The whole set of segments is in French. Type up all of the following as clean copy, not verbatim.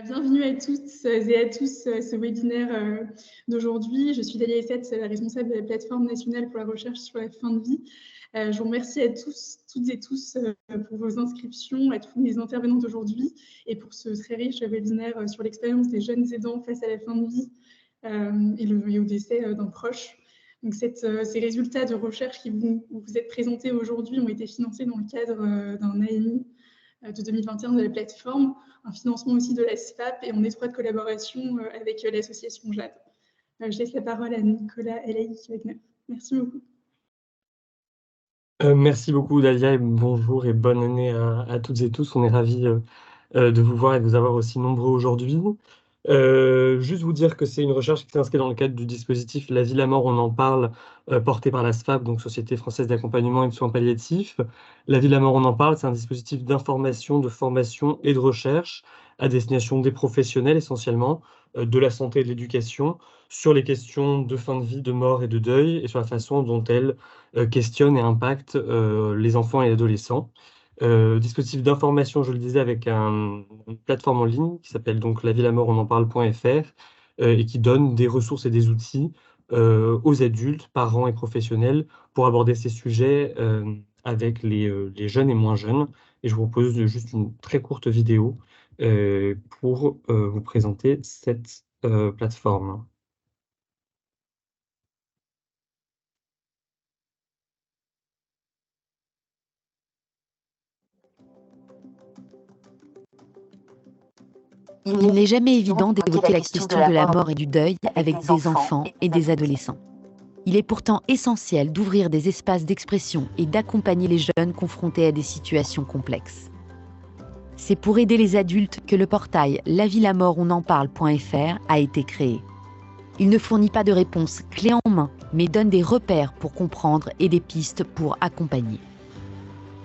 Bienvenue à toutes et à tous à ce webinaire d'aujourd'hui. Je suis Dalia Essette, responsable de la plateforme nationale pour la recherche sur la fin de vie. Je vous remercie à tous, toutes et tous pour vos inscriptions, à tous les intervenants d'aujourd'hui et pour ce très riche webinaire sur l'expérience des jeunes aidants face à la fin de vie et au décès d'un proche. Donc ces résultats de recherche qui vous êtes présentés aujourd'hui ont été financés dans le cadre d'un AMI de 2021 de la plateforme, un financement aussi de la SFAP et en étroite collaboration avec l'association JAD. Je laisse la parole à Nicolas Elaï-Wagner. Merci beaucoup. Merci beaucoup Dalia et bonjour et bonne année à toutes et tous. On est ravis de vous voir et de vous avoir aussi nombreux aujourd'hui. Juste vous dire que c'est une recherche qui s'inscrit dans le cadre du dispositif La vie, la mort, on en parle, porté par la SFAP, donc Société française d'accompagnement et de soins palliatifs. La vie, la mort, on en parle, c'est un dispositif d'information, de formation et de recherche à destination des professionnels essentiellement, de la santé et de l'éducation, sur les questions de fin de vie, de mort et de deuil, et sur la façon dont elles questionnent et impactent les enfants et adolescents. Dispositif d'information, je le disais, avec une plateforme en ligne qui s'appelle donc lavielamortonenparle.fr et qui donne des ressources et des outils aux adultes, parents et professionnels pour aborder ces sujets avec les jeunes et moins jeunes. Et je vous propose juste une très courte vidéo pour vous présenter cette plateforme. Il n'est jamais évident d'évoquer la question de la mort et du deuil avec des enfants et des adolescents. Il est pourtant essentiel d'ouvrir des espaces d'expression et d'accompagner les jeunes confrontés à des situations complexes. C'est pour aider les adultes que le portail lavielamortonenparle.fr a été créé. Il ne fournit pas de réponses clés en main, mais donne des repères pour comprendre et des pistes pour accompagner.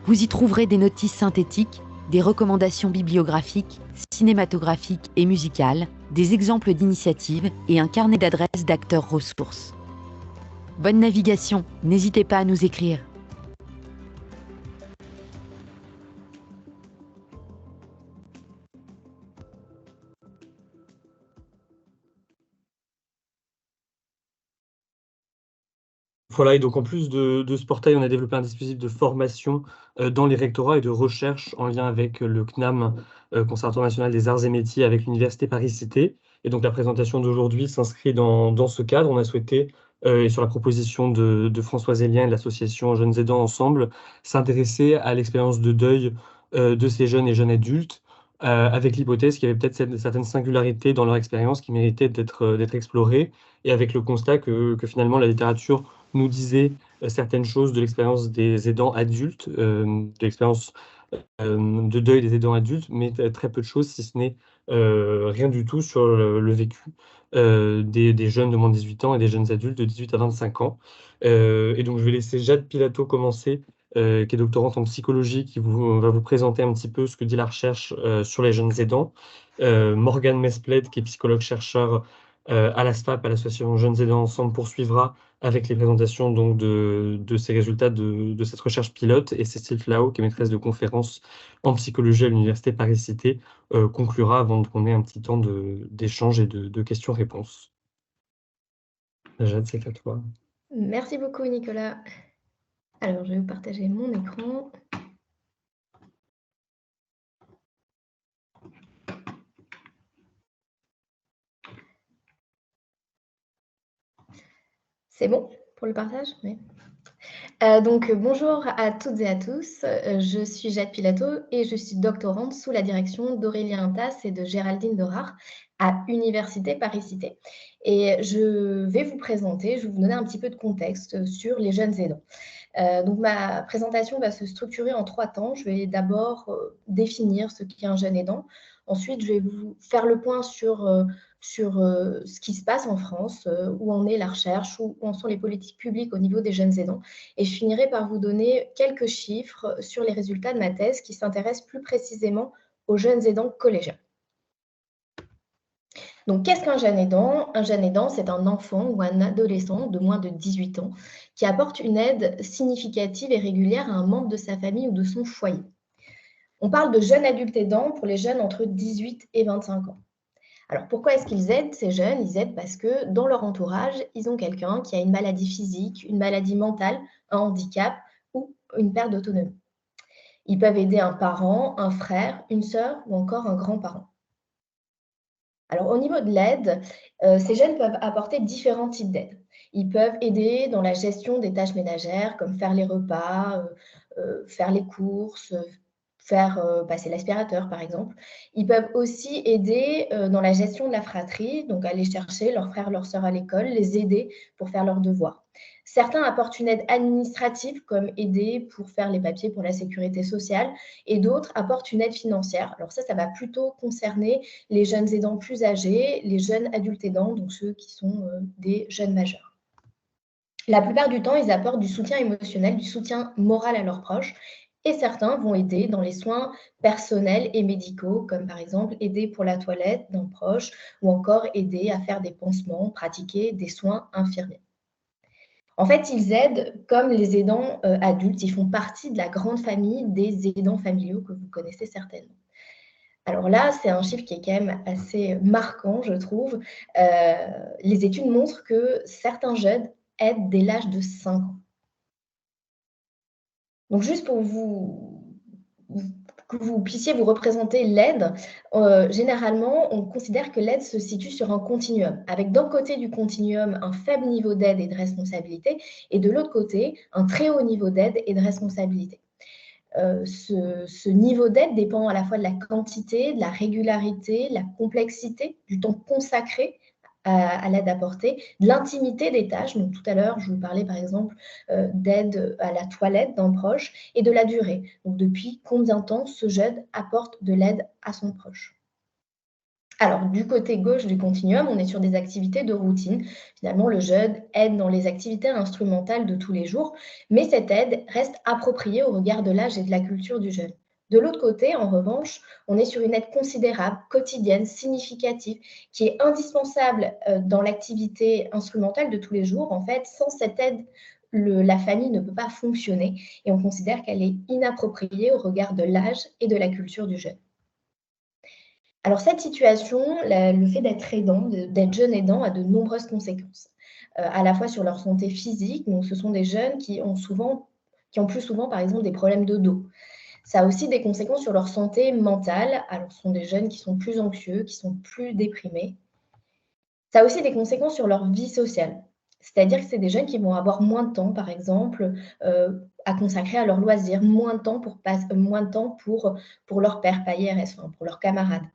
Vous y trouverez des notices synthétiques, des recommandations bibliographiques, cinématographiques et musicales, des exemples d'initiatives et un carnet d'adresses d'acteurs ressources. Bonne navigation, n'hésitez pas à nous écrire. Voilà, et donc en plus de ce portail, on a développé un dispositif de formation dans les rectorats et de recherche en lien avec le CNAM, Conservatoire national des arts et métiers, avec l'Université Paris-Cité. Et donc la présentation d'aujourd'hui s'inscrit dans ce cadre. On a souhaité, et sur la proposition de François Zélien et de l'association Jeunes Aidants Ensemble, s'intéresser à l'expérience de deuil de ces jeunes et jeunes adultes, avec l'hypothèse qu'il y avait peut-être certaines singularités dans leur expérience qui méritaient d'être explorées, et avec le constat que finalement la littérature nous disait certaines choses de l'expérience des aidants adultes, de l'expérience de deuil des aidants adultes, mais très peu de choses, si ce n'est rien du tout sur le vécu des jeunes de moins de 18 ans et des jeunes adultes de 18 à 25 ans. Et donc, je vais laisser Jade Pilato commencer, qui est doctorante en psychologie, qui va vous présenter un petit peu ce que dit la recherche sur les jeunes aidants. Morgane Mespled, qui est psychologue-chercheur à la SFAP, à l'association Jeunes Aidants Ensemble, poursuivra avec les présentations donc, de ces résultats de cette recherche pilote, et Cécile Flao, qui est maîtresse de conférences en psychologie à l'Université Paris-Cité, conclura avant qu'on ait un petit temps d'échange et de questions-réponses. Jade, c'est à toi. Merci beaucoup, Nicolas. Alors, je vais vous partager mon écran. C'est bon pour le partage? Oui. Donc, bonjour à toutes et à tous. Je suis Jade Pilato et je suis doctorante sous la direction d'Aurélien Intas et de Géraldine Dorard à Université Paris-Cité. Et je vais vous donner un petit peu de contexte sur les jeunes aidants. Donc, ma présentation va se structurer en 3 temps. Je vais d'abord définir ce qu'est un jeune aidant. Ensuite, je vais vous faire le point sur ce qui se passe en France, où en est la recherche, où en sont les politiques publiques au niveau des jeunes aidants. Et je finirai par vous donner quelques chiffres sur les résultats de ma thèse qui s'intéressent plus précisément aux jeunes aidants collégiens. Donc, qu'est-ce qu'un jeune aidant? Un jeune aidant, c'est un enfant ou un adolescent de moins de 18 ans qui apporte une aide significative et régulière à un membre de sa famille ou de son foyer. On parle de jeune adulte aidant pour les jeunes entre 18 et 25 ans. Alors, pourquoi est-ce qu'ils aident ces jeunes? Ils aident parce que dans leur entourage, ils ont quelqu'un qui a une maladie physique, une maladie mentale, un handicap ou une perte d'autonomie. Ils peuvent aider un parent, un frère, une sœur ou encore un grand-parent. Alors, au niveau de l'aide, ces jeunes peuvent apporter différents types d'aide. Ils peuvent aider dans la gestion des tâches ménagères, comme faire les repas, faire les courses, faire passer l'aspirateur, par exemple. Ils peuvent aussi aider dans la gestion de la fratrie, donc aller chercher leurs frères, leurs sœurs à l'école, les aider pour faire leurs devoirs. Certains apportent une aide administrative, comme aider pour faire les papiers pour la sécurité sociale, et d'autres apportent une aide financière. Alors ça va plutôt concerner les jeunes aidants plus âgés, les jeunes adultes aidants, donc ceux qui sont des jeunes majeurs. La plupart du temps, ils apportent du soutien émotionnel, du soutien moral à leurs proches, et certains vont aider dans les soins personnels et médicaux, comme par exemple aider pour la toilette d'un proche, ou encore aider à faire des pansements, pratiquer des soins infirmiers. En fait, ils aident comme les aidants adultes, ils font partie de la grande famille des aidants familiaux que vous connaissez certainement. Alors là, c'est un chiffre qui est quand même assez marquant, je trouve. Les études montrent que certains jeunes aident dès l'âge de 5 ans. Donc juste pour que vous puissiez vous représenter l'aide, généralement, on considère que l'aide se situe sur un continuum, avec d'un côté du continuum un faible niveau d'aide et de responsabilité, et de l'autre côté, un très haut niveau d'aide et de responsabilité. Ce niveau d'aide dépend à la fois de la quantité, de la régularité, de la complexité, du temps consacré à l'aide apportée, de l'intimité des tâches. Donc, tout à l'heure, je vous parlais par exemple d'aide à la toilette d'un proche et de la durée. Donc, depuis combien de temps ce jeune apporte de l'aide à son proche. Alors, du côté gauche du continuum, on est sur des activités de routine. Finalement, le jeune aide dans les activités instrumentales de tous les jours, mais cette aide reste appropriée au regard de l'âge et de la culture du jeune. De l'autre côté, en revanche, on est sur une aide considérable, quotidienne, significative, qui est indispensable dans l'activité instrumentale de tous les jours. En fait, sans cette aide, la famille ne peut pas fonctionner et on considère qu'elle est inappropriée au regard de l'âge et de la culture du jeune. Alors cette situation, le fait d'être aidant, d'être jeune aidant a de nombreuses conséquences, à la fois sur leur santé physique. Donc ce sont des jeunes qui ont plus souvent par exemple des problèmes de dos. Ça a aussi des conséquences sur leur santé mentale. Alors ce sont des jeunes qui sont plus anxieux, qui sont plus déprimés. Ça a aussi des conséquences sur leur vie sociale. C'est-à-dire que c'est des jeunes qui vont avoir moins de temps, par exemple, à consacrer à leurs loisirs, moins de temps pour leur père, pas IRS, pour leurs camarades.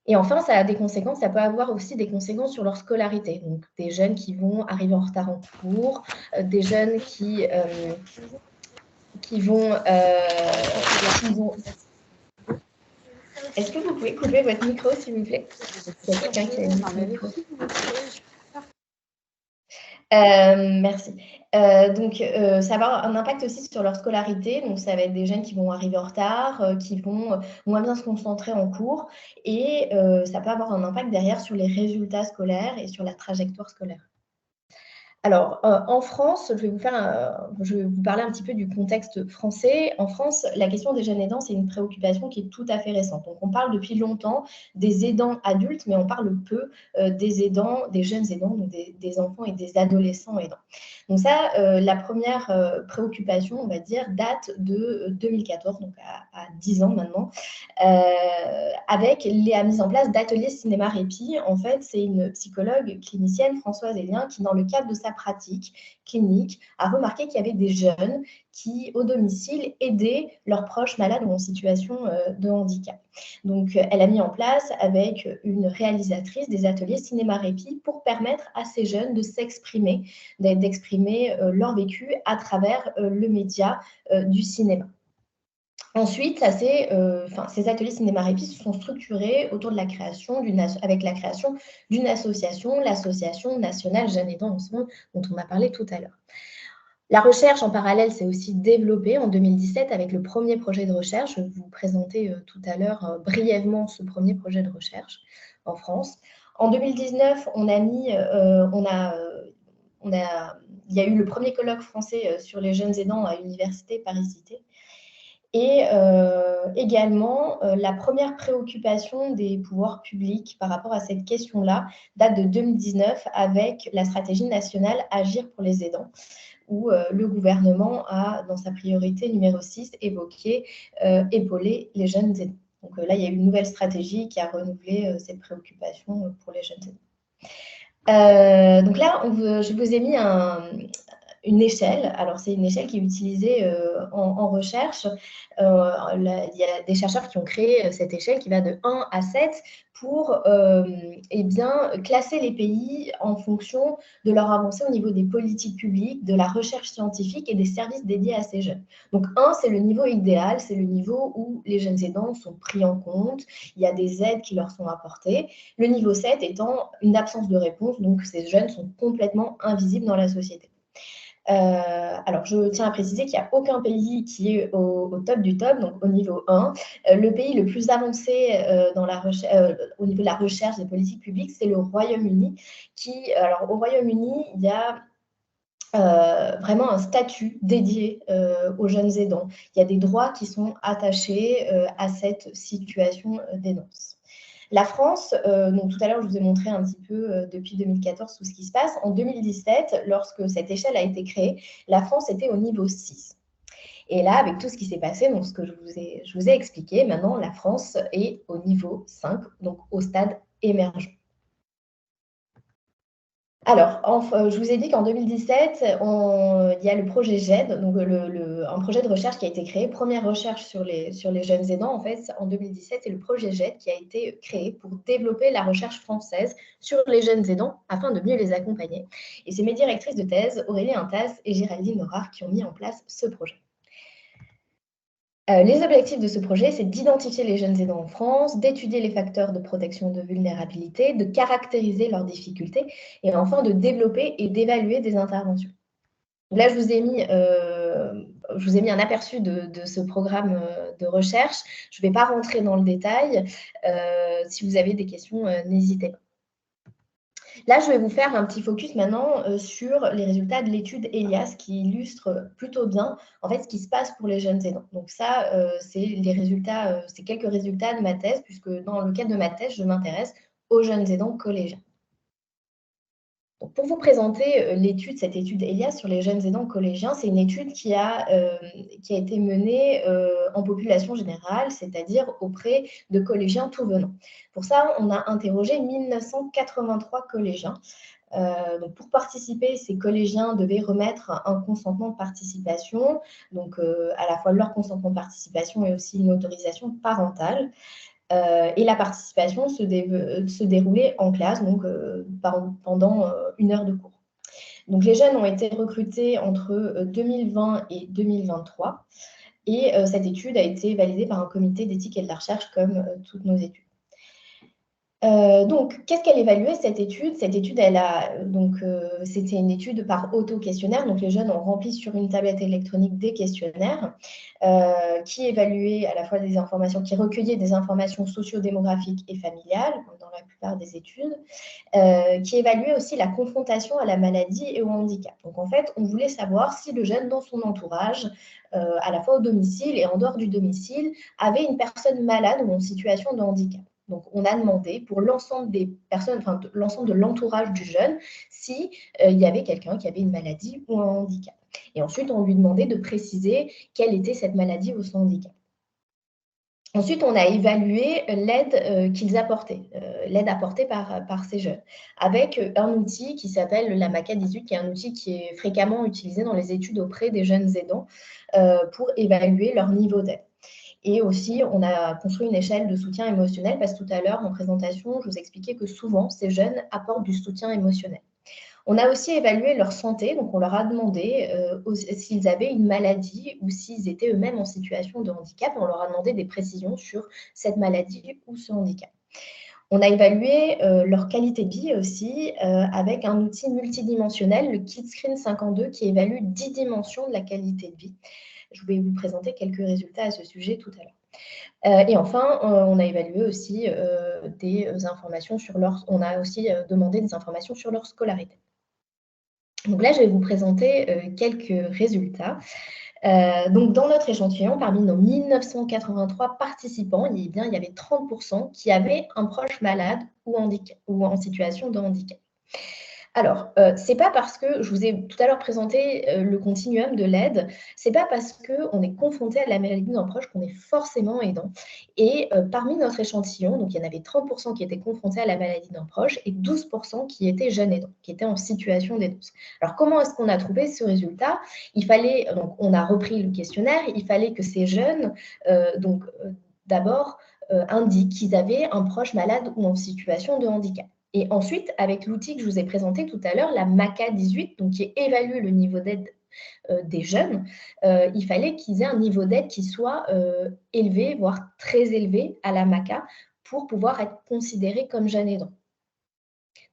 Et enfin, ça a des conséquences, ça peut avoir aussi des conséquences sur leur scolarité. Donc, des jeunes qui vont arriver en retard en cours, des jeunes qui vont... Est-ce que vous pouvez couper votre micro, s'il vous plaît? Il y a quelqu'un qui a un micro. Merci. Donc, ça va avoir un impact aussi sur leur scolarité. Donc, ça va être des jeunes qui vont arriver en retard, qui vont moins bien se concentrer en cours. Et ça peut avoir un impact derrière sur les résultats scolaires et sur la trajectoire scolaire. Alors, en France, je vais vous parler un petit peu du contexte français. En France, la question des jeunes aidants, c'est une préoccupation qui est tout à fait récente. Donc, on parle depuis longtemps des aidants adultes, mais on parle peu des aidants, des jeunes aidants, donc des enfants et des adolescents aidants. Donc ça, la première préoccupation, on va dire, date de 2014, donc à 10 ans maintenant, avec la mise en place d'ateliers cinéma-répit. En fait, c'est une psychologue clinicienne, Françoise Hélien, qui, dans le cadre de sa pratique clinique, a remarqué qu'il y avait des jeunes qui, au domicile, aidaient leurs proches malades ou en situation de handicap. Donc, elle a mis en place, avec une réalisatrice, des ateliers cinéma-répit pour permettre à ces jeunes de s'exprimer, d'exprimer leur vécu à travers le média du cinéma. Ensuite, ces ateliers cinéma-répit se sont structurés autour de la création avec la création d'une association, l'Association nationale Jeunes Aidants Ensemble, dont on a parlé tout à l'heure. La recherche en parallèle s'est aussi développée en 2017 avec le premier projet de recherche. Je vais vous présenter tout à l'heure brièvement ce premier projet de recherche en France. En 2019, il y a eu le premier colloque français sur les jeunes aidants à l'université Paris-Cité. Et également, la première préoccupation des pouvoirs publics par rapport à cette question-là date de 2019 avec la stratégie nationale Agir pour les aidants, où le gouvernement a, dans sa priorité numéro 6, évoqué épauler les jeunes aidants. Donc là, il y a eu une nouvelle stratégie qui a renouvelé cette préoccupation pour les jeunes aidants. Donc là, je vous ai mis une échelle. Alors, c'est une échelle qui est utilisée en recherche. Il y a des chercheurs qui ont créé cette échelle qui va de 1 à 7 pour classer les pays en fonction de leur avancée au niveau des politiques publiques, de la recherche scientifique et des services dédiés à ces jeunes. Donc, 1, c'est le niveau idéal, c'est le niveau où les jeunes aidants sont pris en compte, il y a des aides qui leur sont apportées. Le niveau 7 étant une absence de réponse, donc ces jeunes sont complètement invisibles dans la société. Alors, je tiens à préciser qu'il n'y a aucun pays qui est au top du top, donc au niveau 1. Le pays le plus avancé au niveau de la recherche des politiques publiques, c'est le Royaume-Uni. Alors, au Royaume-Uni, il y a vraiment un statut dédié aux jeunes aidants. Il y a des droits qui sont attachés à cette situation d'aidance. La France, donc tout à l'heure, je vous ai montré un petit peu depuis 2014 tout ce qui se passe. En 2017, lorsque cette échelle a été créée, la France était au niveau 6. Et là, avec tout ce qui s'est passé, donc ce que je vous ai expliqué, maintenant, la France est au niveau 5, donc au stade émergent. Alors, je vous ai dit qu'en 2017, il y a le projet GED, donc un projet de recherche qui a été créé, première recherche sur les jeunes aidants, en fait, en 2017, c'est le projet GED qui a été créé pour développer la recherche française sur les jeunes aidants afin de mieux les accompagner. Et c'est mes directrices de thèse, Aurélie Intas et Géraldine Norard, qui ont mis en place ce projet. Les objectifs de ce projet, c'est d'identifier les jeunes aidants en France, d'étudier les facteurs de protection de vulnérabilité, de caractériser leurs difficultés et enfin de développer et d'évaluer des interventions. Donc là, je vous ai mis un aperçu de ce programme de recherche. Je ne vais pas rentrer dans le détail. Si vous avez des questions, n'hésitez pas. Là, je vais vous faire un petit focus maintenant sur les résultats de l'étude ELIAS qui illustre plutôt bien en fait ce qui se passe pour les jeunes aidants. Donc ça, c'est les résultats, c'est quelques résultats de ma thèse, puisque dans le cadre de ma thèse, je m'intéresse aux jeunes aidants collégiens. Donc, pour vous présenter cette étude ELIAS sur les jeunes aidants collégiens, c'est une étude qui a été menée en population générale, c'est-à-dire auprès de collégiens tout venant. Pour ça, on a interrogé 1983 collégiens. Donc pour participer, ces collégiens devaient remettre un consentement de participation, donc à la fois leur consentement de participation et aussi une autorisation parentale. Et la participation se déroulait en classe, donc pendant 1 heure de cours. Donc les jeunes ont été recrutés entre 2020 et 2023, et cette étude a été validée par un comité d'éthique et de la recherche, comme toutes nos études. Donc, qu'est-ce qu'elle évaluait, cette étude? Cette étude, c'était une étude par auto-questionnaire. Donc, les jeunes ont rempli sur une tablette électronique des questionnaires qui évaluaient à la fois des informations, qui recueillaient des informations socio-démographiques et familiales, dans la plupart des études, qui évaluaient aussi la confrontation à la maladie et au handicap. Donc, en fait, on voulait savoir si le jeune, dans son entourage, à la fois au domicile et en dehors du domicile, avait une personne malade ou en situation de handicap. Donc, on a demandé pour l'ensemble des personnes, enfin, l'ensemble de l'entourage du jeune, s'il y avait quelqu'un qui avait une maladie ou un handicap. Et ensuite, on lui demandait de préciser quelle était cette maladie ou ce handicap. Ensuite, on a évalué l'aide qu'ils apportaient, l'aide apportée par ces jeunes, avec un outil qui s'appelle la MACA 18, qui est un outil qui est fréquemment utilisé dans les études auprès des jeunes aidants pour évaluer leur niveau d'aide. Et aussi, on a construit une échelle de soutien émotionnel parce que tout à l'heure, en présentation, je vous expliquais que souvent, ces jeunes apportent du soutien émotionnel. On a aussi évalué leur santé, donc on leur a demandé s'ils avaient une maladie ou s'ils étaient eux-mêmes en situation de handicap. On leur a demandé des précisions sur cette maladie ou ce handicap. On a évalué leur qualité de vie aussi avec un outil multidimensionnel, le KidScreen 52, qui évalue 10 dimensions de la qualité de vie. Je vais vous présenter quelques résultats à ce sujet tout à l'heure. Et enfin, on a évalué aussi des informations sur on a aussi demandé des informations sur leur scolarité. Donc là, je vais vous présenter quelques résultats. Donc, dans notre échantillon, parmi nos 1983 participants, il y avait 30% qui avaient un proche malade ou en situation de handicap. Alors, c'est pas parce que je vous ai tout à l'heure présenté le continuum de l'aide, c'est pas parce qu'on est confronté à la maladie d'un proche qu'on est forcément aidant. Et parmi notre échantillon, donc il y en avait 30% qui étaient confrontés à la maladie d'un proche et 12% qui étaient jeunes aidants, qui étaient en situation d'aidance. Alors, comment est-ce qu'on a trouvé ce résultat? Donc on a repris le questionnaire, il fallait que ces jeunes, d'abord, indiquent qu'ils avaient un proche malade ou en situation de handicap. Et ensuite, avec l'outil que je vous ai présenté tout à l'heure, la MACA 18, donc qui évalue le niveau d'aide des jeunes, il fallait qu'ils aient un niveau d'aide qui soit élevé, voire très élevé à la MACA pour pouvoir être considérés comme jeunes aidants.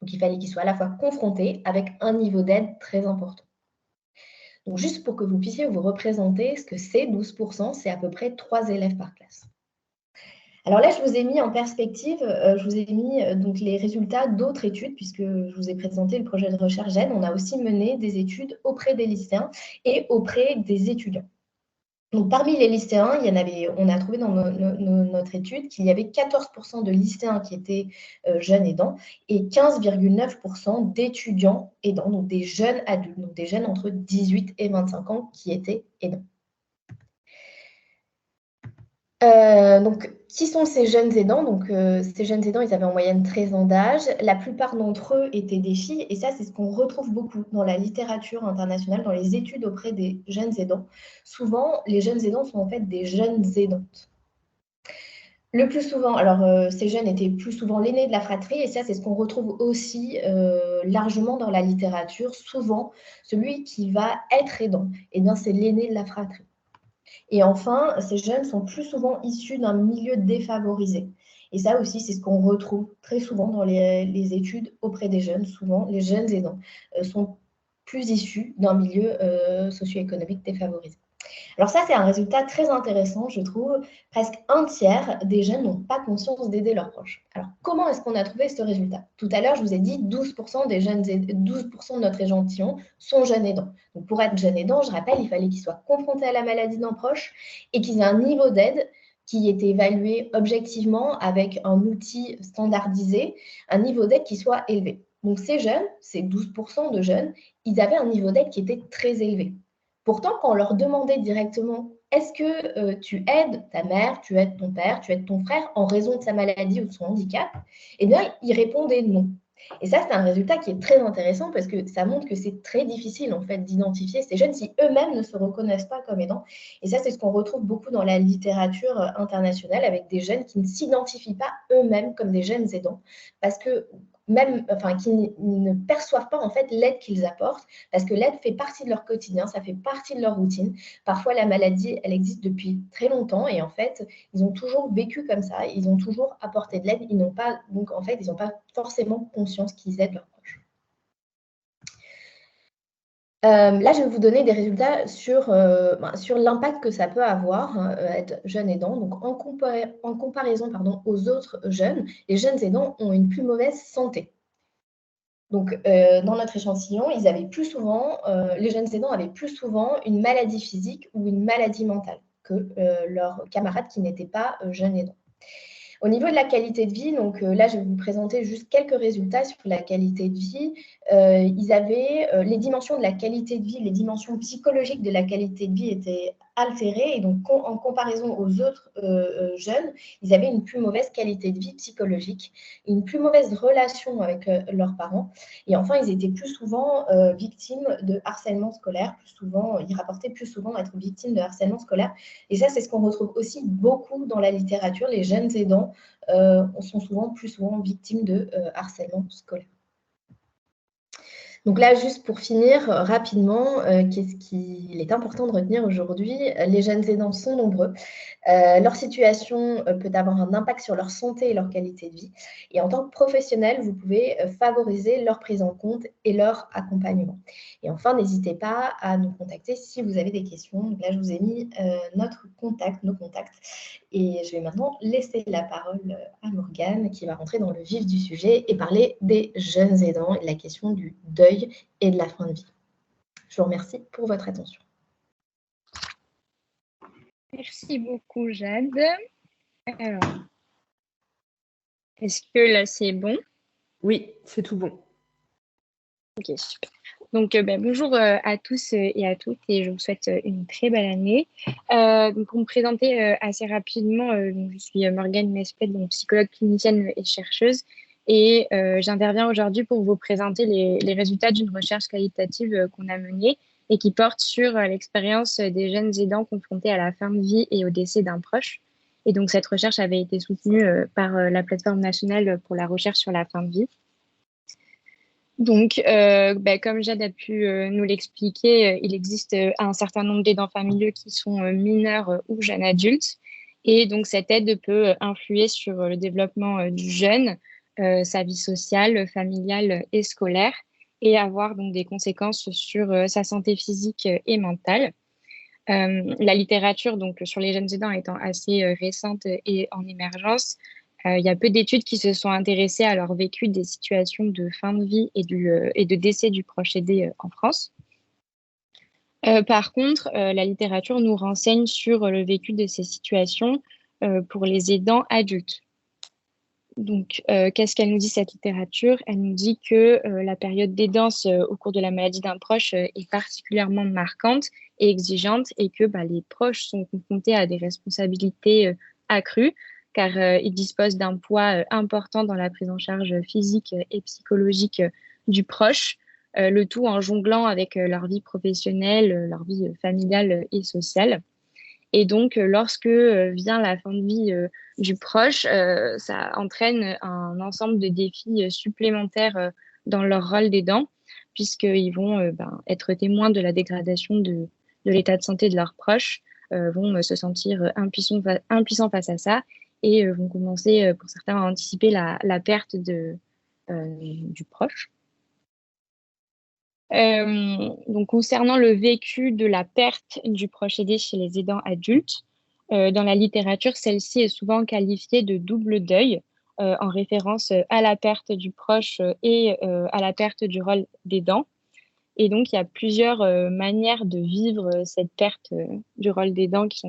Donc, il fallait qu'ils soient à la fois confrontés avec un niveau d'aide très important. Donc, juste pour que vous puissiez vous représenter ce que c'est 12%, c'est à peu près 3 élèves par classe. Alors là, je vous ai mis en perspective, je vous ai mis donc les résultats d'autres études, puisque je vous ai présenté le projet de recherche GEN. On a aussi mené des études auprès des lycéens et auprès des étudiants. Donc, parmi les lycéens, on a trouvé dans notre étude qu'il y avait 14% de lycéens qui étaient jeunes aidants et 15,9% d'étudiants aidants, donc des jeunes adultes, donc des jeunes entre 18 et 25 ans qui étaient aidants. Donc, qui sont ces jeunes aidants? Donc, ces jeunes aidants, ils avaient en moyenne 13 ans d'âge. La plupart d'entre eux étaient des filles. Et ça, c'est ce qu'on retrouve beaucoup dans la littérature internationale, dans les études auprès des jeunes aidants. Souvent, les jeunes aidants sont en fait des jeunes aidantes. Le plus souvent, alors ces jeunes étaient plus souvent l'aîné de la fratrie. Et ça, c'est ce qu'on retrouve aussi largement dans la littérature. Souvent, celui qui va être aidant, eh bien, c'est l'aîné de la fratrie. Et enfin, ces jeunes sont plus souvent issus d'un milieu défavorisé. Et ça aussi, c'est ce qu'on retrouve très souvent dans les études auprès des jeunes. Souvent, les jeunes aidants sont plus issus d'un milieu socio-économique défavorisé. Alors ça, c'est un résultat très intéressant, je trouve. Presque un tiers des jeunes n'ont pas conscience d'aider leurs proches. Alors, comment est-ce qu'on a trouvé ce résultat? Tout à l'heure, je vous ai dit 12% de notre échantillon sont jeunes aidants. Donc, pour être jeune aidant, je rappelle, il fallait qu'ils soient confrontés à la maladie d'un proche et qu'ils aient un niveau d'aide qui était évalué objectivement avec un outil standardisé, un niveau d'aide qui soit élevé. Donc, ces jeunes, ces 12% de jeunes, ils avaient un niveau d'aide qui était très élevé. Pourtant, quand on leur demandait directement « Est-ce que tu aides ta mère, tu aides ton père, tu aides ton frère en raison de sa maladie ou de son handicap ?» Eh bien, ils répondaient non. Et ça, c'est un résultat qui est très intéressant parce que ça montre que c'est très difficile en fait d'identifier ces jeunes si eux-mêmes ne se reconnaissent pas comme aidants. Et ça, c'est ce qu'on retrouve beaucoup dans la littérature internationale avec des jeunes qui ne s'identifient pas eux-mêmes comme des jeunes aidants parce que qui ne perçoivent pas en fait l'aide qu'ils apportent, parce que l'aide fait partie de leur quotidien, ça fait partie de leur routine. Parfois, la maladie, elle existe depuis très longtemps et en fait, ils ont toujours vécu comme ça, ils ont toujours apporté de l'aide, ils n'ont pas forcément conscience qu'ils aident leurs proches. Là, je vais vous donner des résultats sur l'impact que ça peut avoir, être jeune aidant. Donc, en comparaison aux autres jeunes, les jeunes aidants ont une plus mauvaise santé. Donc, dans notre échantillon, les jeunes aidants avaient plus souvent une maladie physique ou une maladie mentale que leurs camarades qui n'étaient pas jeunes aidants. Au niveau de la qualité de vie, donc là, je vais vous présenter juste quelques résultats sur la qualité de vie. Ils avaient les dimensions de la qualité de vie, les dimensions psychologiques de la qualité de vie étaient altérées. Et donc, en comparaison aux autres jeunes, ils avaient une plus mauvaise qualité de vie psychologique, une plus mauvaise relation avec leurs parents. Et enfin, ils étaient plus souvent victimes de harcèlement scolaire. Ils rapportaient plus souvent être victimes de harcèlement scolaire. Et ça, c'est ce qu'on retrouve aussi beaucoup dans la littérature. Les jeunes aidants sont plus souvent victimes de harcèlement scolaire. Donc là, juste pour finir rapidement, qu'est-ce qu'il est important de retenir aujourd'hui? Les jeunes aidants sont nombreux. Leur situation peut avoir un impact sur leur santé et leur qualité de vie. Et en tant que professionnel, vous pouvez favoriser leur prise en compte et leur accompagnement. Et enfin, n'hésitez pas à nous contacter si vous avez des questions. Donc là, je vous ai mis nos contacts. Et je vais maintenant laisser la parole à Morgane qui va rentrer dans le vif du sujet et parler des jeunes aidants et de la question du deuil et de la fin de vie. Je vous remercie pour votre attention. Merci beaucoup, Jade. Alors, est-ce que là, c'est bon? Oui, c'est tout bon. Ok, super. Donc, bonjour à tous et à toutes, et je vous souhaite une très belle année. Donc, pour me présenter assez rapidement, donc, je suis Morgane Mesplet, donc psychologue clinicienne et chercheuse, et j'interviens aujourd'hui pour vous présenter les résultats d'une recherche qualitative qu'on a menée et qui porte sur l'expérience des jeunes aidants confrontés à la fin de vie et au décès d'un proche. Et donc, cette recherche avait été soutenue par la plateforme nationale pour la recherche sur la fin de vie. Donc, comme Jade a pu nous l'expliquer, il existe un certain nombre d'aidants familiaux qui sont mineurs ou jeunes adultes. Et donc, cette aide peut influer sur le développement du jeune, sa vie sociale, familiale et scolaire, et avoir donc des conséquences sur sa santé physique et mentale. La littérature donc, sur les jeunes aidants étant assez récente et en émergence, il y a peu d'études qui se sont intéressées à leur vécu des situations de fin de vie et de décès du proche aidé en France. Par contre, la littérature nous renseigne sur le vécu de ces situations pour les aidants adultes. Donc, qu'est-ce qu'elle nous dit, cette littérature? Elle nous dit que la période d'aidance au cours de la maladie d'un proche est particulièrement marquante et exigeante, et que les proches sont confrontés à des responsabilités accrues, car ils disposent d'un poids important dans la prise en charge physique et psychologique du proche, le tout en jonglant avec leur vie professionnelle, leur vie familiale et sociale. Et donc, lorsque vient la fin de vie du proche, ça entraîne un ensemble de défis supplémentaires dans leur rôle d'aidant, puisqu'ils vont être témoins de la dégradation de l'état de santé de leurs proches, vont se sentir impuissants face à ça, et vont commencer, pour certains, à anticiper la perte du proche. Donc, concernant le vécu de la perte du proche aidé chez les aidants adultes, dans la littérature, celle-ci est souvent qualifiée de double deuil, en référence à la perte du proche et à la perte du rôle d'aidant. Et donc, il y a plusieurs manières de vivre cette perte du rôle d'aidant qui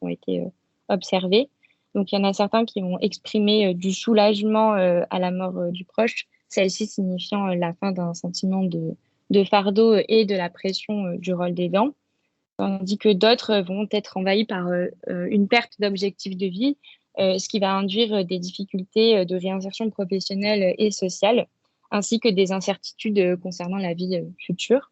ont été observées. Donc, il y en a certains qui vont exprimer du soulagement à la mort du proche, celle-ci signifiant la fin d'un sentiment de fardeau et de la pression du rôle d'aidant, tandis que d'autres vont être envahis par une perte d'objectif de vie, ce qui va induire des difficultés de réinsertion professionnelle et sociale, ainsi que des incertitudes concernant la vie future.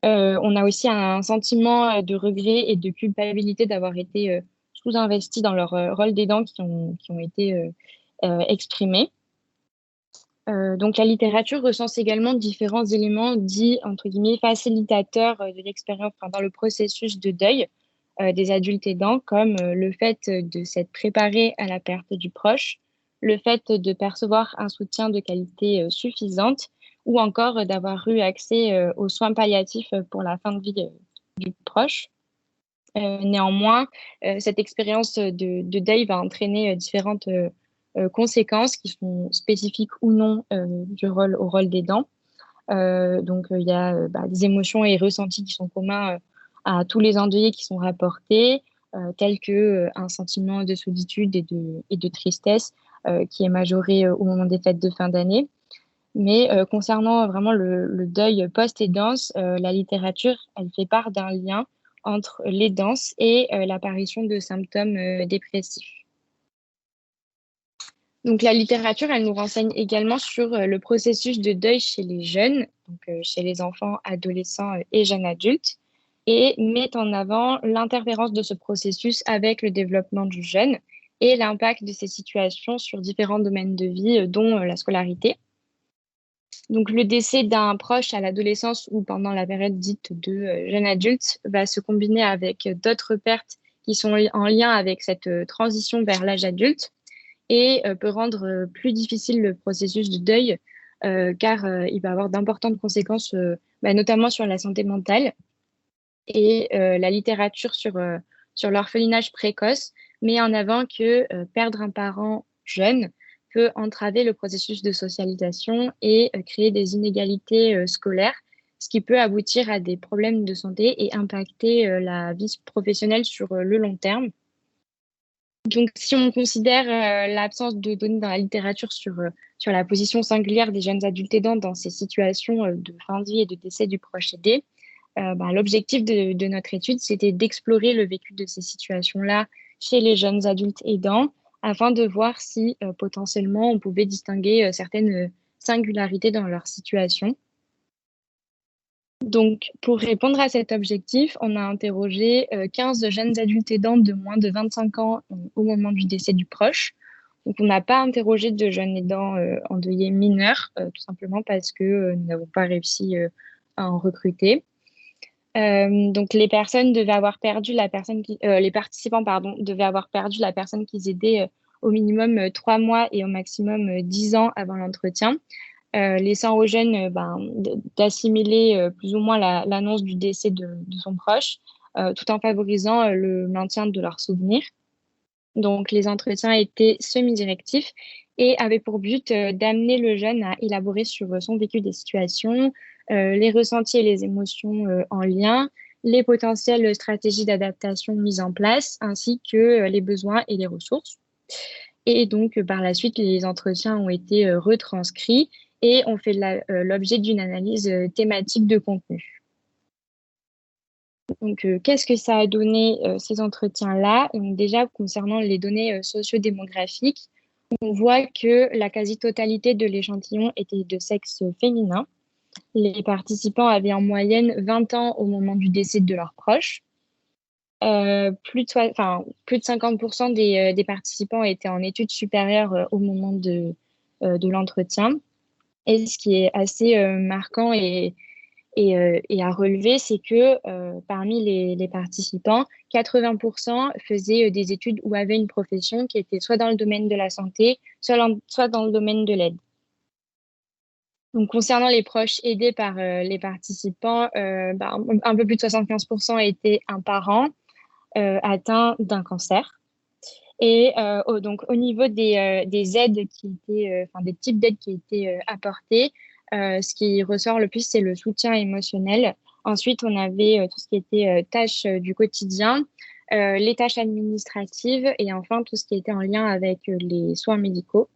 On a aussi un sentiment de regret et de culpabilité d'avoir été sous-investis dans leur rôle d'aidant qui ont été exprimés. Donc, la littérature recense également différents éléments dits, entre guillemets, facilitateurs de l'expérience dans le processus de deuil des adultes aidants, comme le fait de s'être préparé à la perte du proche, le fait de percevoir un soutien de qualité suffisante, ou encore d'avoir eu accès aux soins palliatifs pour la fin de vie du proche. Néanmoins, cette expérience de deuil va entraîner différentes conséquences qui sont spécifiques ou non au rôle d'aidant. Donc, il y a des émotions et ressentis qui sont communs à tous les endeuillés qui sont rapportés, tels que un sentiment de solitude et de tristesse qui est majoré au moment des fêtes de fin d'année. Mais concernant vraiment le deuil post-aidance, la littérature, elle fait part d'un lien entre l'aidance et l'apparition de symptômes dépressifs. Donc, la littérature, elle nous renseigne également sur le processus de deuil chez les jeunes, donc chez les enfants, adolescents et jeunes adultes, et met en avant l'interférence de ce processus avec le développement du jeune et l'impact de ces situations sur différents domaines de vie, dont la scolarité. Donc, le décès d'un proche à l'adolescence ou pendant la période dite de jeune adulte va se combiner avec d'autres pertes qui sont en lien avec cette transition vers l'âge adulte, et peut rendre plus difficile le processus de deuil, car il va avoir d'importantes conséquences, notamment sur la santé mentale. Et la littérature sur l'orphelinage précoce met en avant que perdre un parent jeune peut entraver le processus de socialisation et créer des inégalités scolaires, ce qui peut aboutir à des problèmes de santé et impacter la vie professionnelle sur le long terme. Donc, si on considère l'absence de données dans la littérature sur la position singulière des jeunes adultes aidants dans ces situations de fin de vie et de décès du proche aidé, l'objectif de notre étude, c'était d'explorer le vécu de ces situations-là chez les jeunes adultes aidants afin de voir si potentiellement on pouvait distinguer certaines singularités dans leur situation. Donc, pour répondre à cet objectif, on a interrogé 15 jeunes adultes aidants de moins de 25 ans au moment du décès du proche. Donc, on n'a pas interrogé de jeunes aidants endeuillés mineurs, tout simplement parce que nous n'avons pas réussi à en recruter. Donc, les participants devaient avoir perdu la personne qu'ils aidaient au minimum 3 mois et au maximum 10 ans avant l'entretien. Laissant aux jeunes d'assimiler plus ou moins l'annonce du décès de son proche, tout en favorisant le maintien de leurs souvenirs. Donc, les entretiens étaient semi-directifs et avaient pour but d'amener le jeune à élaborer sur son vécu des situations, les ressentis et les émotions en lien, les potentielles stratégies d'adaptation mises en place, ainsi que les besoins et les ressources. Et donc, par la suite, les entretiens ont été retranscrits et ont fait l'objet d'une analyse thématique de contenu. Donc, qu'est-ce que ça a donné ces entretiens-là? Donc, déjà, concernant les données sociodémographiques, on voit que la quasi-totalité de l'échantillon était de sexe féminin. Les participants avaient en moyenne 20 ans au moment du décès de leurs proches. Plus de 50% des participants étaient en études supérieures au moment de l'entretien. Et ce qui est assez marquant et à relever, c'est que parmi les participants, 80% faisaient des études ou avaient une profession qui était soit dans le domaine de la santé, soit dans le domaine de l'aide. Donc, concernant les proches aidés par les participants, un peu plus de 75% étaient un parent atteint d'un cancer. Et donc, au niveau des aides qui étaient, des types d'aides qui étaient apportées, ce qui ressort le plus, c'est le soutien émotionnel. Ensuite, on avait tout ce qui était tâches du quotidien, les tâches administratives et enfin tout ce qui était en lien avec les soins médicaux.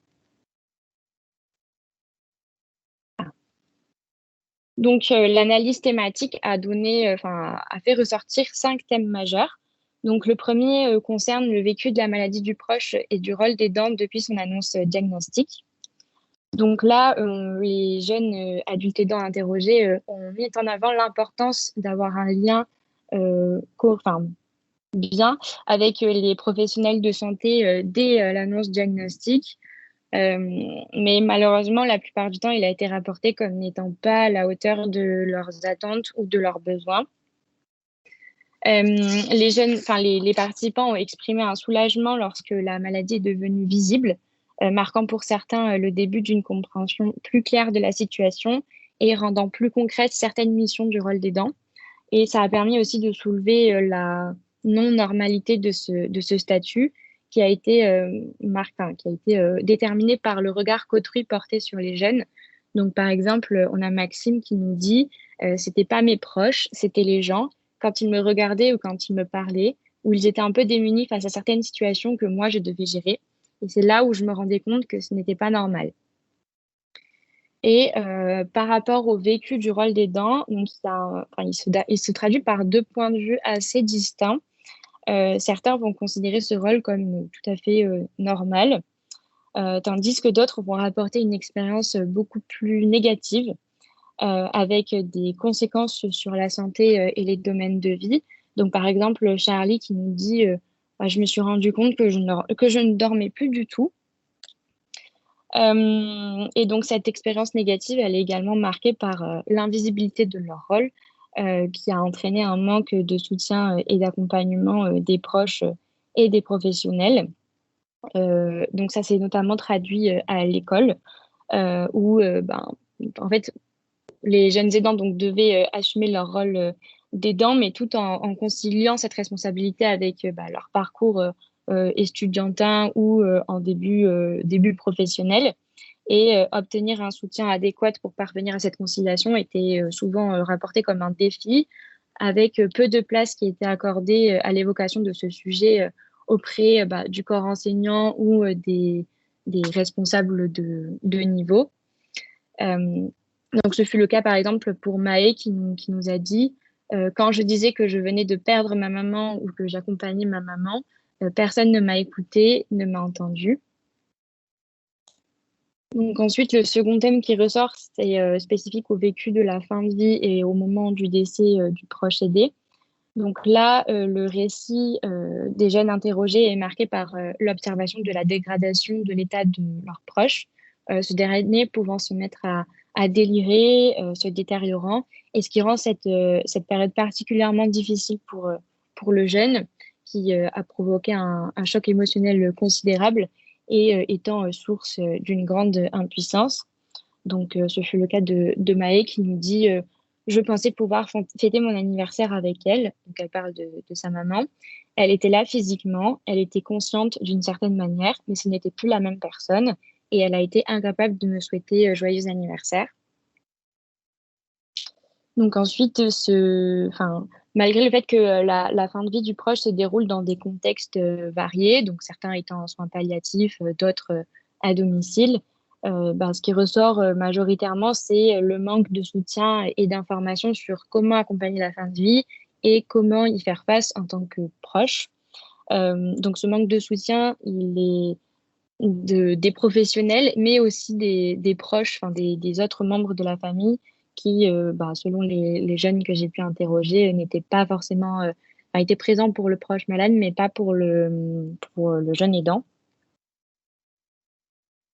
Donc, l'analyse thématique a fait ressortir 5 thèmes majeurs. Donc, le premier concerne le vécu de la maladie du proche et du rôle des dents depuis son annonce diagnostique. Donc là, les jeunes adultes aidants interrogés ont mis en avant l'importance d'avoir un lien bien avec les professionnels de santé dès l'annonce diagnostique. Mais malheureusement, la plupart du temps, il a été rapporté comme n'étant pas à la hauteur de leurs attentes ou de leurs besoins. Les participants ont exprimé un soulagement lorsque la maladie est devenue visible, marquant pour certains le début d'une compréhension plus claire de la situation et rendant plus concrètes certaines missions du rôle d'aidant. Et ça a permis aussi de soulever la non-normalité de ce statut qui a été déterminé par le regard qu'autrui portait sur les jeunes. Donc, par exemple, on a Maxime qui nous dit c'était pas mes proches, c'était les gens, quand ils me regardaient ou quand ils me parlaient, où ils étaient un peu démunis face à certaines situations que moi, je devais gérer. Et c'est là où je me rendais compte que ce n'était pas normal. Et par rapport au vécu du rôle d'aidant, donc il se traduit par 2 points de vue assez distincts. Certains vont considérer ce rôle comme tout à fait normal, tandis que d'autres vont rapporter une expérience beaucoup plus négative, avec des conséquences sur la santé et les domaines de vie. Donc, par exemple, Charlie qui nous dit je me suis rendu compte que je ne dormais plus du tout. Et donc, cette expérience négative, elle est également marquée par l'invisibilité de leur rôle, qui a entraîné un manque de soutien et d'accompagnement des proches et des professionnels. Donc, ça s'est notamment traduit à l'école, où, en fait, les jeunes aidants devaient assumer leur rôle d'aidant, mais tout en conciliant cette responsabilité avec leur parcours estudiantin ou en début professionnel. et obtenir un soutien adéquat pour parvenir à cette conciliation était souvent rapporté comme un défi, avec peu de place qui était accordée à l'évocation de ce sujet auprès du corps enseignant ou des responsables de niveau. Donc, ce fut le cas, par exemple, pour Maë qui nous a dit quand je disais que je venais de perdre ma maman ou que j'accompagnais ma maman, personne ne m'a écouté, ne m'a entendu. Donc ensuite, le second thème qui ressort, c'est spécifique au vécu de la fin de vie et au moment du décès du proche aidé. Donc là, le récit des jeunes interrogés est marqué par l'observation de la dégradation de l'état de leurs proches, ce dernier pouvant se mettre à délirer, se détériorant, et ce qui rend cette période particulièrement difficile pour le jeune, qui a provoqué un choc émotionnel considérable et étant source d'une grande impuissance. Donc, ce fut le cas de Maë qui nous dit je pensais pouvoir fêter mon anniversaire avec elle. Donc, elle parle de sa maman. Elle était là physiquement, elle était consciente d'une certaine manière, mais ce n'était plus la même personne et elle a été incapable de me souhaiter joyeux anniversaire. Donc, ensuite, malgré le fait que la fin de vie du proche se déroule dans des contextes variés, donc certains étant en soins palliatifs, d'autres à domicile, ce qui ressort majoritairement, c'est le manque de soutien et d'informations sur comment accompagner la fin de vie et comment y faire face en tant que proche. Donc, ce manque de soutien, il est des professionnels, mais aussi des proches, des autres membres de la famille qui, selon les jeunes que j'ai pu interroger, n'étaient pas forcément, étaient présents pour le proche malade, mais pas pour le jeune aidant.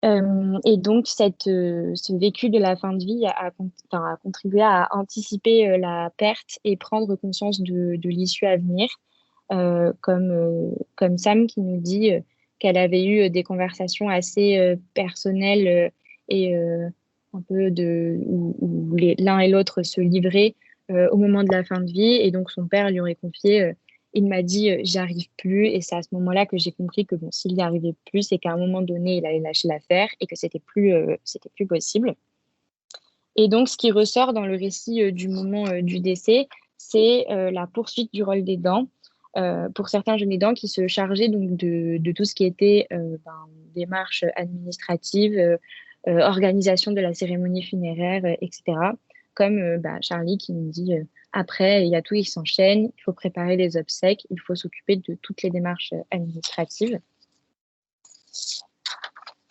Et donc, ce vécu de la fin de vie a contribué à anticiper la perte et prendre conscience de l'issue à venir, comme Sam qui nous dit qu'elle avait eu des conversations assez personnelles et un peu où l'un et l'autre se livraient au moment de la fin de vie. Et donc, son père lui aurait confié il m'a dit j'y arrive plus, et c'est à ce moment-là que j'ai compris que bon, s'il n'y arrivait plus, c'est qu'à un moment donné, il allait lâcher l'affaire et que c'était plus possible. Et donc, ce qui ressort dans le récit du moment du décès, c'est la poursuite du rôle d'aidant pour certains jeunes aidants qui se chargeaient donc de tout ce qui était démarches administratives, organisation de la cérémonie funéraire, etc. Comme Charlie qui nous dit après, il y a tout, il s'enchaîne, il faut préparer les obsèques, il faut s'occuper de toutes les démarches administratives.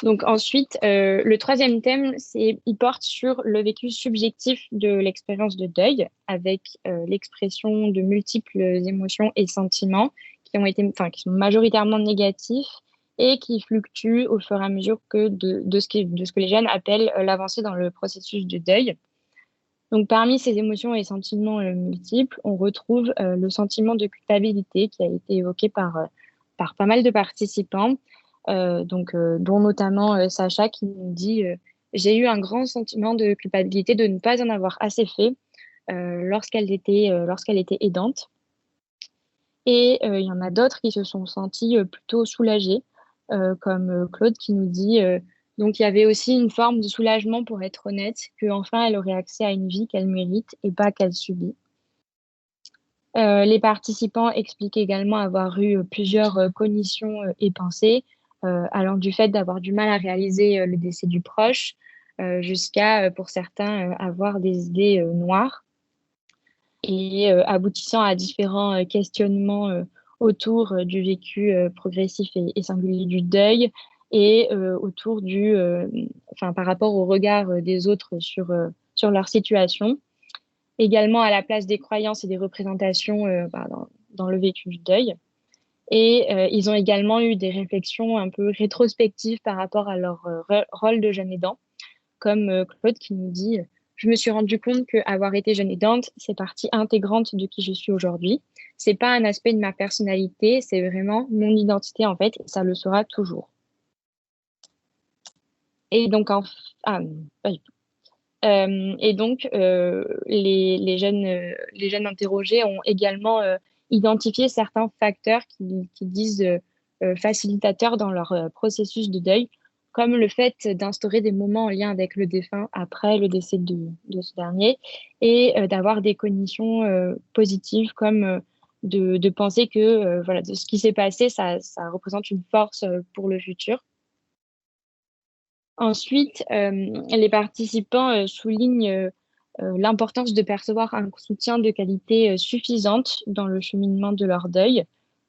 Donc ensuite, le troisième thème, il porte sur le vécu subjectif de l'expérience de deuil, avec l'expression de multiples émotions et sentiments qui sont majoritairement négatifs et qui fluctuent au fur et à mesure de ce que les jeunes appellent l'avancée dans le processus de deuil. Donc, parmi ces émotions et sentiments multiples, on retrouve le sentiment de culpabilité qui a été évoqué par pas mal de participants, dont notamment Sacha qui nous dit j'ai eu un grand sentiment de culpabilité de ne pas en avoir assez fait lorsqu'elle était aidante. Et il y en a d'autres qui se sont sentis plutôt soulagés, comme Claude qui nous dit donc, il y avait aussi une forme de soulagement, pour être honnête, qu'enfin, elle aurait accès à une vie qu'elle mérite et pas qu'elle subit. Les participants expliquent également avoir eu plusieurs cognitions et pensées, allant du fait d'avoir du mal à réaliser le décès du proche, jusqu'à, pour certains, avoir des idées noires, et aboutissant à différents questionnements autour du vécu progressif et singulier du deuil, et autour par rapport au regard des autres sur leur situation, également à la place des croyances et des représentations dans le vécu du deuil. Et ils ont également eu des réflexions un peu rétrospectives par rapport à leur rôle de jeune aidant, comme Claude qui nous dit je me suis rendu compte qu'avoir été jeune aidante, c'est partie intégrante de qui je suis aujourd'hui. C'est pas un aspect de ma personnalité, c'est vraiment mon identité en fait, et ça le sera toujours. Et donc, pas du tout. Et donc, les jeunes interrogés ont également identifié certains facteurs qui disent facilitateurs dans leur processus de deuil, comme le fait d'instaurer des moments en lien avec le défunt après le décès de ce dernier, et d'avoir des cognitions positives, comme de penser que voilà, de ce qui s'est passé, ça représente une force pour le futur. Ensuite, les participants soulignent l'importance de percevoir un soutien de qualité suffisante dans le cheminement de leur deuil.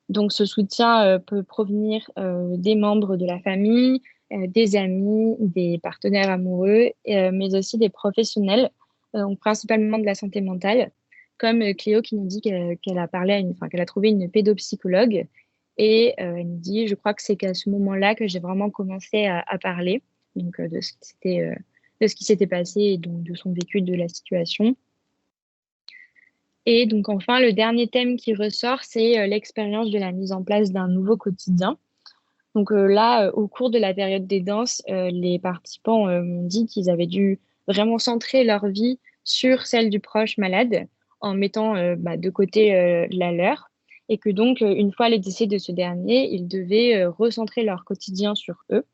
Donc, ce soutien peut provenir des membres de la famille, des amis, des partenaires amoureux, mais aussi des professionnels, donc principalement de la santé mentale, comme Cléo qui nous dit qu'elle a parlé qu'elle a trouvé une pédopsychologue. Et elle nous dit, je crois que c'est qu'à ce moment-là que j'ai vraiment commencé à parler donc, de ce qui s'était passé et donc de son vécu de la situation. Et donc enfin, le dernier thème qui ressort, c'est l'expérience de la mise en place d'un nouveau quotidien. Donc là, au cours de la période des danses, les participants m'ont dit qu'ils avaient dû vraiment centrer leur vie sur celle du proche malade en mettant de côté la leur. Et que donc, une fois le décès de ce dernier, ils devaient recentrer leur quotidien sur eux.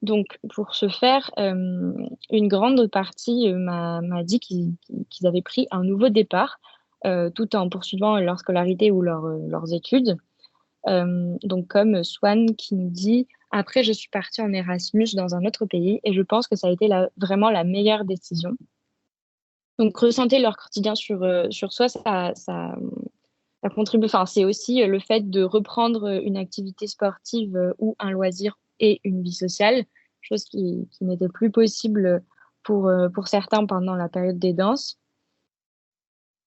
Donc, pour ce faire, une grande partie m'a dit qu'ils avaient pris un nouveau départ tout en poursuivant leur scolarité ou leurs études. Donc, comme Swan qui nous dit, après, je suis partie en Erasmus dans un autre pays et je pense que ça a été vraiment la meilleure décision. Donc, ressentir leur quotidien sur soi, ça contribue. Enfin, c'est aussi le fait de reprendre une activité sportive ou un loisir et une vie sociale, chose qui n'était plus possible pour certains pendant la période des danses.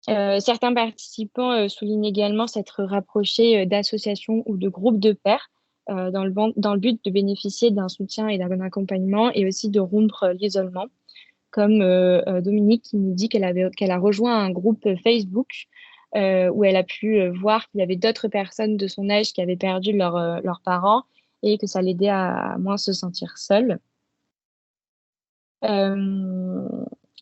Certains participants soulignent également s'être rapprochés d'associations ou de groupes de pairs dans le but de bénéficier d'un soutien et d'un accompagnement et aussi de rompre l'isolement, comme Dominique qui nous dit qu'elle a rejoint un groupe Facebook où elle a pu voir qu'il y avait d'autres personnes de son âge qui avaient perdu leurs parents et que ça l'aidait à moins se sentir seule.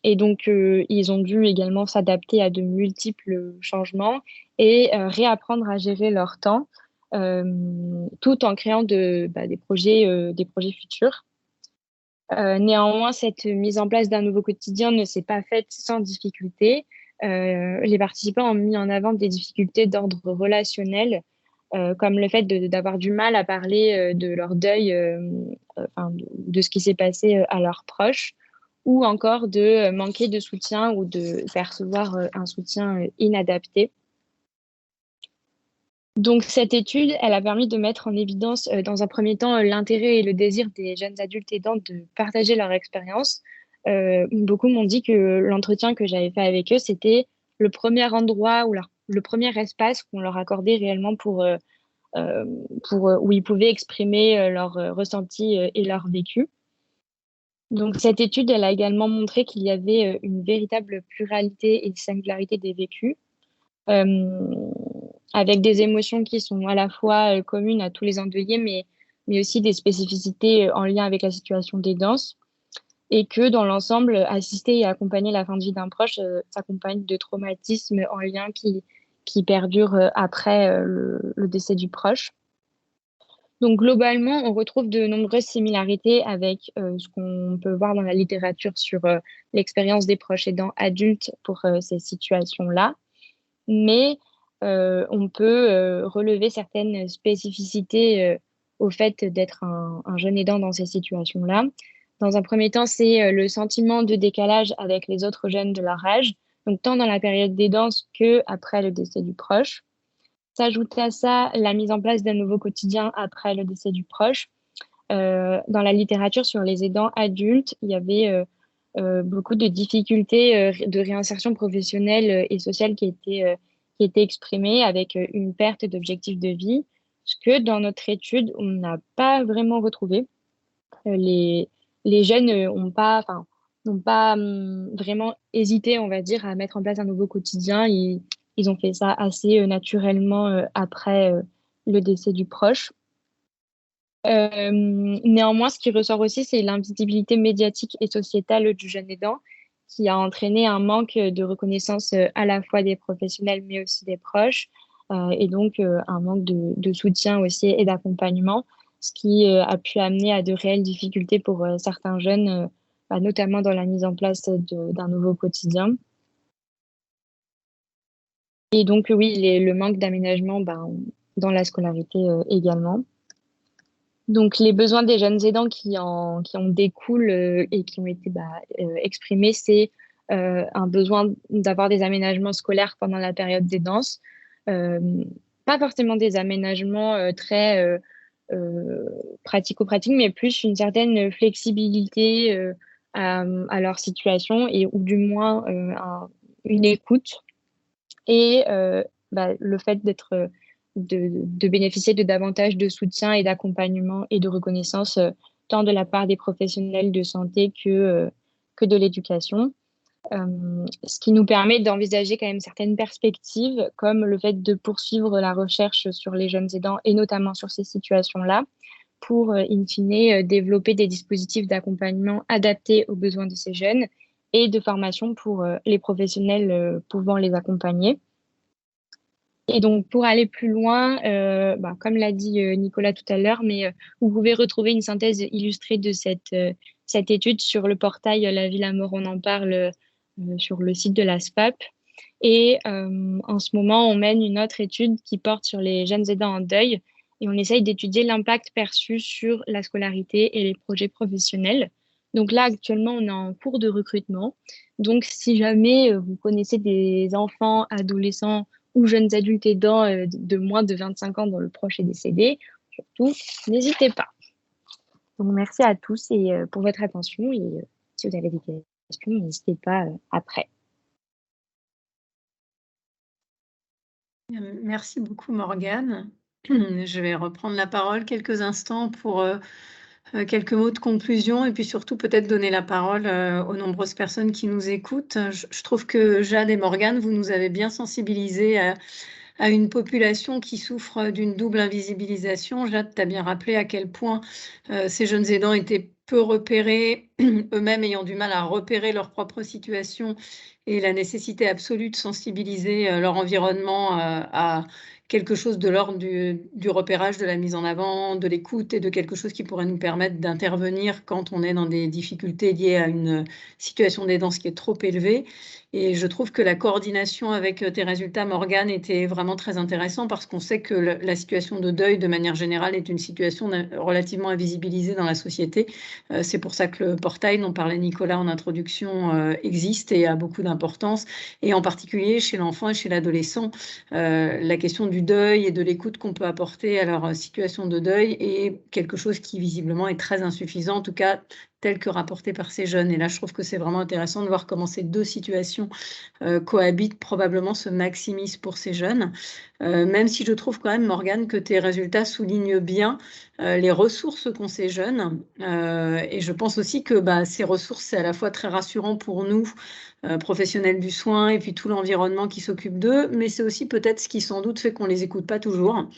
Et donc, ils ont dû également s'adapter à de multiples changements et réapprendre à gérer leur temps tout en créant des projets futurs. Néanmoins, cette mise en place d'un nouveau quotidien ne s'est pas faite sans difficulté. Les participants ont mis en avant des difficultés d'ordre relationnel, comme le fait d'avoir du mal à parler de leur deuil, de ce qui s'est passé à leurs proches, ou encore de manquer de soutien ou de percevoir un soutien inadapté. Donc, cette étude, elle a permis de mettre en évidence, dans un premier temps, l'intérêt et le désir des jeunes adultes aidants de partager leur expérience. Beaucoup m'ont dit que l'entretien que j'avais fait avec eux, c'était le premier endroit ou le premier espace qu'on leur accordait réellement où ils pouvaient exprimer leurs ressentis et leur vécu. Donc, cette étude, elle a également montré qu'il y avait une véritable pluralité et singularité des vécus, avec des émotions qui sont à la fois communes à tous les endeuillés, mais aussi des spécificités en lien avec la situation des danses, et que dans l'ensemble, assister et accompagner la fin de vie d'un proche s'accompagne de traumatismes en lien qui perdurent après le décès du proche. Donc globalement, on retrouve de nombreuses similarités avec ce qu'on peut voir dans la littérature sur l'expérience des proches aidants adultes pour ces situations-là. Mais on peut relever certaines spécificités au fait d'être un jeune aidant dans ces situations-là. Dans un premier temps, c'est le sentiment de décalage avec les autres jeunes de leur âge, donc tant dans la période des danses qu'après le décès du proche. S'ajoute à ça la mise en place d'un nouveau quotidien après le décès du proche. Dans la littérature sur les aidants adultes, il y avait beaucoup de difficultés de réinsertion professionnelle et sociale qui étaient exprimées avec une perte d'objectifs de vie, ce que dans notre étude, on n'a pas vraiment retrouvé. Les jeunes n'ont pas vraiment hésité, on va dire, à mettre en place un nouveau quotidien. Ils ont fait ça assez naturellement après le décès du proche. Néanmoins, ce qui ressort aussi, c'est l'invisibilité médiatique et sociétale du jeune aidant qui a entraîné un manque de reconnaissance à la fois des professionnels mais aussi des proches et donc un manque de soutien aussi et d'accompagnement. ce qui a pu amener à de réelles difficultés pour certains jeunes, notamment dans la mise en place d'un nouveau quotidien. Et donc, oui, le manque d'aménagement dans la scolarité également. Donc, les besoins des jeunes aidants qui en découlent et qui ont été exprimés, c'est un besoin d'avoir des aménagements scolaires pendant la période d'aidance. Pas forcément des aménagements très pratico-pratiques, mais plus une certaine flexibilité à leur situation ou du moins une écoute. Et le fait de bénéficier de davantage de soutien et d'accompagnement et de reconnaissance, tant de la part des professionnels de santé que de l'éducation. Ce qui nous permet d'envisager quand même certaines perspectives, comme le fait de poursuivre la recherche sur les jeunes aidants et notamment sur ces situations-là, pour, in fine, développer des dispositifs d'accompagnement adaptés aux besoins de ces jeunes et de formation pour les professionnels pouvant les accompagner. Et donc, pour aller plus loin, comme l'a dit Nicolas tout à l'heure, mais vous pouvez retrouver une synthèse illustrée de cette étude sur le portail La Vie, la Mort, on en parle sur le site de la SPAP. Et en ce moment, on mène une autre étude qui porte sur les jeunes aidants en deuil et on essaye d'étudier l'impact perçu sur la scolarité et les projets professionnels. Donc là, actuellement, on est en cours de recrutement. Donc, si jamais vous connaissez des enfants, adolescents ou jeunes adultes aidants de moins de 25 ans dont le proche est décédé, surtout, n'hésitez pas. Donc, merci à tous et pour votre attention. Et si vous avez des questions, n'hésitez pas après. Merci beaucoup, Morgane. Je vais reprendre la parole quelques instants pour quelques mots de conclusion et puis surtout peut-être donner la parole aux nombreuses personnes qui nous écoutent. Je trouve que Jade et Morgane, vous nous avez bien sensibilisés à une population qui souffre d'une double invisibilisation. Jade, tu as bien rappelé à quel point ces jeunes aidants étaient peu repérés, eux-mêmes ayant du mal à repérer leur propre situation et la nécessité absolue de sensibiliser leur environnement à quelque chose de l'ordre du repérage, de la mise en avant, de l'écoute et de quelque chose qui pourrait nous permettre d'intervenir quand on est dans des difficultés liées à une situation d'aidance qui est trop élevée. Et je trouve que la coordination avec tes résultats, Morgane, était vraiment très intéressant parce qu'on sait que la situation de deuil, de manière générale, est une situation relativement invisibilisée dans la société. C'est pour ça que le portail dont parlait Nicolas en introduction existe et a beaucoup d'importance. Et en particulier chez l'enfant et chez l'adolescent, la question du deuil et de l'écoute qu'on peut apporter à leur situation de deuil est quelque chose qui visiblement est très insuffisant, en tout cas tel que rapporté par ces jeunes. Et là, je trouve que c'est vraiment intéressant de voir comment ces deux situations cohabitent, probablement se maximisent pour ces jeunes. Même si je trouve quand même, Morgane, que tes résultats soulignent bien les ressources qu'ont ces jeunes. Et je pense aussi que ces ressources, c'est à la fois très rassurant pour nous, professionnels du soin, et puis tout l'environnement qui s'occupe d'eux, mais c'est aussi peut-être ce qui sans doute fait qu'on ne les écoute pas toujours.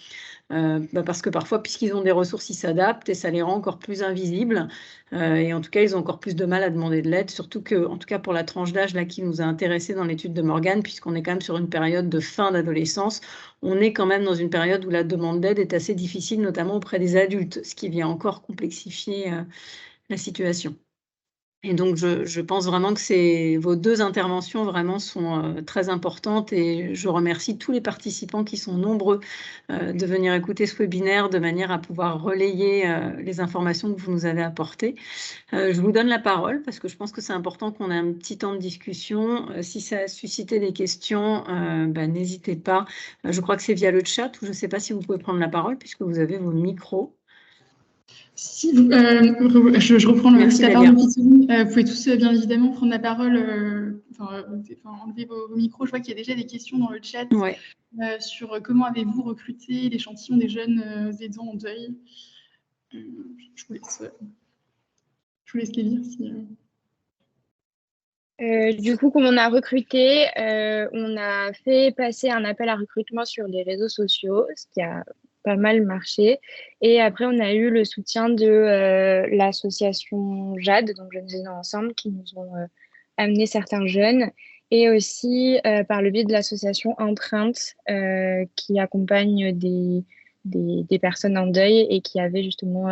Parce que parfois, puisqu'ils ont des ressources, ils s'adaptent et ça les rend encore plus invisibles. Et en tout cas, ils ont encore plus de mal à demander de l'aide, surtout que, en tout cas pour la tranche d'âge là qui nous a intéressés dans l'étude de Morgane, puisqu'on est quand même sur une période de fin d'adolescence, on est quand même dans une période où la demande d'aide est assez difficile, notamment auprès des adultes, ce qui vient encore complexifier la situation. Et donc, je pense vraiment que vos deux interventions vraiment sont très importantes et je remercie tous les participants qui sont nombreux de venir écouter ce webinaire de manière à pouvoir relayer les informations que vous nous avez apportées. Je vous donne la parole parce que je pense que c'est important qu'on ait un petit temps de discussion. Si ça a suscité des questions, n'hésitez pas. Je crois que c'est via le chat ou je ne sais pas si vous pouvez prendre la parole puisque vous avez vos micros. Si, je reprends la parole. Vous pouvez tous bien évidemment prendre la parole, enlever vos micros. Je vois qu'il y a déjà des questions dans le chat sur comment avez-vous recruté l'échantillon des jeunes aidants en deuil. Je vous laisse les lire. Du coup, comme on a recruté, on a fait passer un appel à recrutement sur les réseaux sociaux, ce qui a pas mal marché. Et après, on a eu le soutien de l'association JAD, donc Jeunes Aidants Ensemble, qui nous ont amené certains jeunes. Et aussi par le biais de l'association Empreinte, qui accompagne des personnes en deuil et qui avaient justement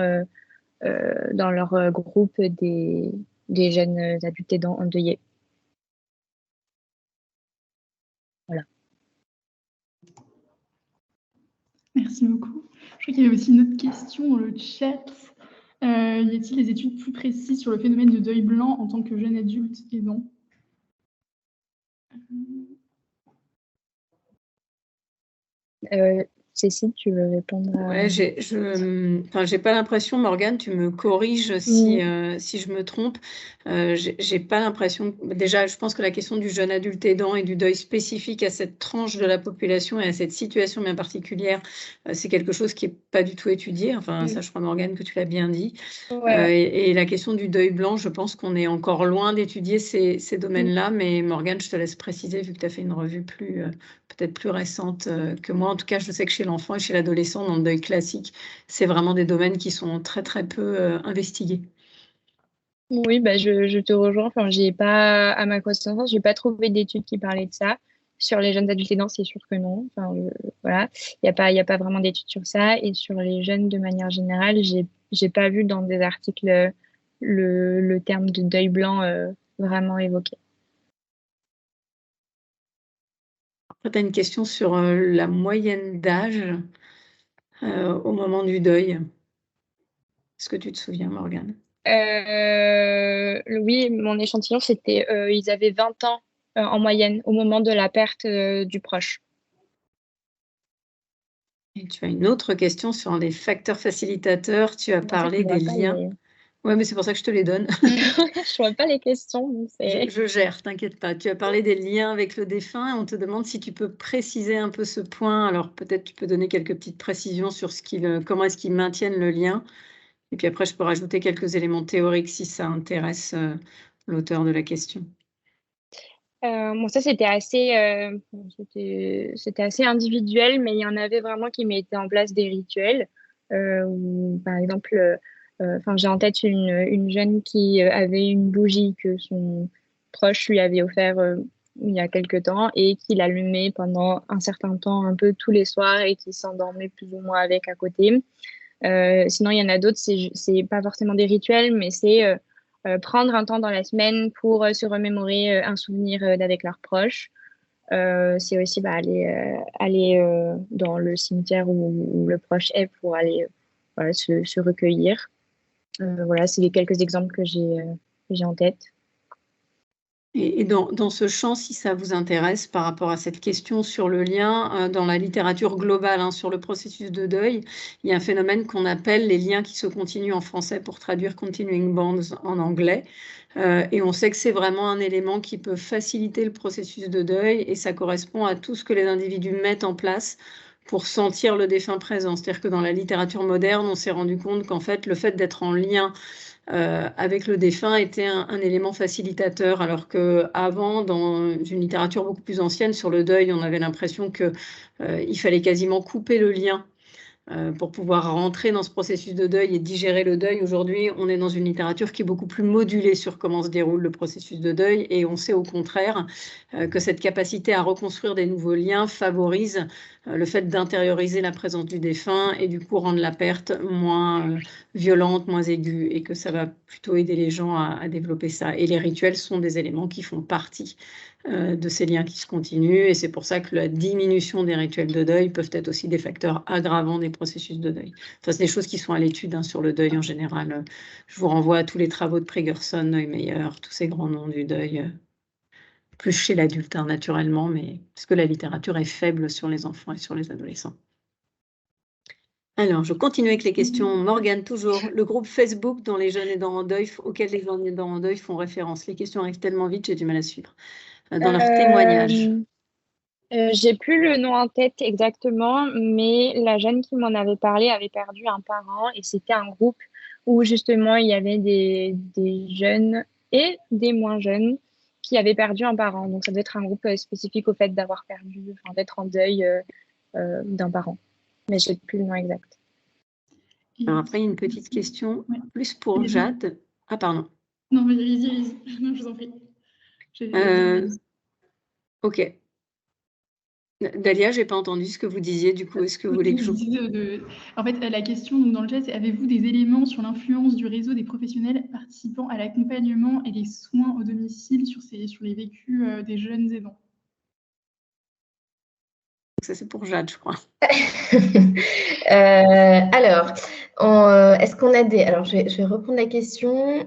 dans leur groupe des jeunes adultes aidants endeuillés. Voilà. Merci beaucoup. Je crois qu'il y avait aussi une autre question dans le chat. Y a-t-il des études plus précises sur le phénomène de deuil blanc en tant que jeune adulte aidant? Cécile, tu veux répondre à... Ouais, j'ai pas l'impression, Morgane, tu me corriges si je me trompe. J'ai pas l'impression. Déjà, je pense que la question du jeune adulte aidant et du deuil spécifique à cette tranche de la population et à cette situation bien particulière, c'est quelque chose qui est pas du tout étudié. Enfin, ça, je crois, Morgane, que tu l'as bien dit. Ouais. Et la question du deuil blanc, je pense qu'on est encore loin d'étudier ces domaines-là. Mais Morgane, je te laisse préciser, vu que tu as fait une revue peut-être plus récente que moi. En tout cas, je sais que chez l'enfant et chez l'adolescent, dans le deuil classique, c'est vraiment des domaines qui sont très, très peu investigués. Oui, bah, je te rejoins. Enfin, à ma connaissance, j'ai pas trouvé d'études qui parlaient de ça. Sur les jeunes adultes aidants, c'est sûr que non. Enfin, voilà, il y a pas vraiment d'études sur ça. Et sur les jeunes de manière générale, j'ai pas vu dans des articles le terme de deuil blanc vraiment évoqué. Après, tu as une question sur la moyenne d'âge au moment du deuil. Est-ce que tu te souviens, Morgane? Oui, mon échantillon, c'était ils avaient 20 ans en moyenne au moment de la perte du proche. Et tu as une autre question sur un des facteurs facilitateurs. Tu as parlé des liens. Oui, mais c'est pour ça que je te les donne. Je vois pas les questions. Je gère, t'inquiète pas. Tu as parlé des liens avec le défunt et on te demande si tu peux préciser un peu ce point. Alors peut-être tu peux donner quelques petites précisions sur comment est-ce qu'ils maintiennent le lien. Et puis après, je peux rajouter quelques éléments théoriques si ça intéresse l'auteur de la question. Bon, ça, c'était assez individuel, mais il y en avait vraiment qui mettaient en place des rituels. Par exemple, j'ai en tête une jeune qui avait une bougie que son proche lui avait offert il y a quelque temps et qui l'allumait pendant un certain temps, un peu tous les soirs, et qui s'endormait plus ou moins avec à côté. Sinon, il y en a d'autres, c'est pas forcément des rituels, mais c'est prendre un temps dans la semaine pour se remémorer un souvenir d'avec leurs proches. C'est aussi aller dans le cimetière où le proche est pour aller se recueillir. Voilà, c'est les quelques exemples que j'ai en tête. Et dans ce champ, si ça vous intéresse par rapport à cette question sur le lien, dans la littérature globale sur le processus de deuil, il y a un phénomène qu'on appelle les liens qui se continuent en français pour traduire continuing bonds en anglais. Et on sait que c'est vraiment un élément qui peut faciliter le processus de deuil et ça correspond à tout ce que les individus mettent en place pour sentir le défunt présent. C'est-à-dire que dans la littérature moderne, on s'est rendu compte qu'en fait, le fait d'être en lien avec le défunt était un élément facilitateur, alors qu'avant, dans une littérature beaucoup plus ancienne sur le deuil, on avait l'impression qu'il fallait quasiment couper le lien pour pouvoir rentrer dans ce processus de deuil et digérer le deuil. Aujourd'hui, on est dans une littérature qui est beaucoup plus modulée sur comment se déroule le processus de deuil et on sait au contraire que cette capacité à reconstruire des nouveaux liens favorise le fait d'intérioriser la présence du défunt et du coup rendre la perte moins violente, moins aiguë et que ça va plutôt aider les gens à développer ça. Et les rituels sont des éléments qui font partie de ces liens qui se continuent et c'est pour ça que la diminution des rituels de deuil peuvent être aussi des facteurs aggravants des processus de deuil. Enfin, c'est des choses qui sont à l'étude sur le deuil en général. Je vous renvoie à tous les travaux de Pregerson, Neumeyer, tous ces grands noms du deuil, plus chez l'adulte naturellement, mais parce que la littérature est faible sur les enfants et sur les adolescents. Alors, je continue avec les questions. Morgane, toujours. Le groupe Facebook dont les jeunes aidants en deuil, auquel les jeunes aidants en deuil font référence. Les questions arrivent tellement vite, j'ai du mal à suivre. Dans leur témoignage. J'ai plus le nom en tête exactement, mais la jeune qui m'en avait parlé avait perdu un parent et c'était un groupe où justement il y avait des jeunes et des moins jeunes qui avaient perdu un parent. Donc ça doit être un groupe spécifique au fait d'avoir perdu, d'être en deuil d'un parent. Mais j'ai plus le nom exact. Alors après, il y a une petite question plus pour Jade. Ah, pardon. Non, mais allez-y. Non, je vous en prie. Ok. Dalia, je n'ai pas entendu ce que vous disiez, du coup, est-ce que vous voulez que je... En fait, la question dans le chat, c'est avez-vous des éléments sur l'influence du réseau des professionnels participant à l'accompagnement et les soins au domicile sur les vécus des jeunes aidants? Ça, c'est pour Jade, je crois. Alors, est-ce qu'on a des... Alors, je vais reprendre la question.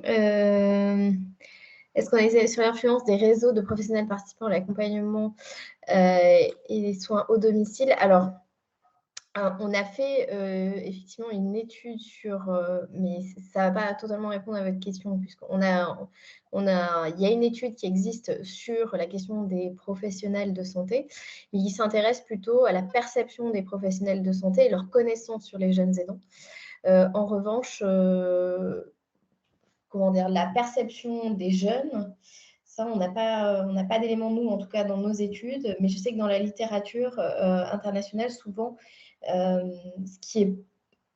Est-ce qu'on est sur l'influence des réseaux de professionnels participant à l'accompagnement et les soins au domicile? Alors, on a fait effectivement une étude sur, mais ça ne va pas totalement répondre à votre question, puisqu'il y a une étude qui existe sur la question des professionnels de santé, mais qui s'intéresse plutôt à la perception des professionnels de santé et leur connaissance sur les jeunes aidants. En revanche, la perception des jeunes, ça, on n'a pas d'éléments, nous, en tout cas dans nos études, mais je sais que dans la littérature internationale, souvent, ce qui est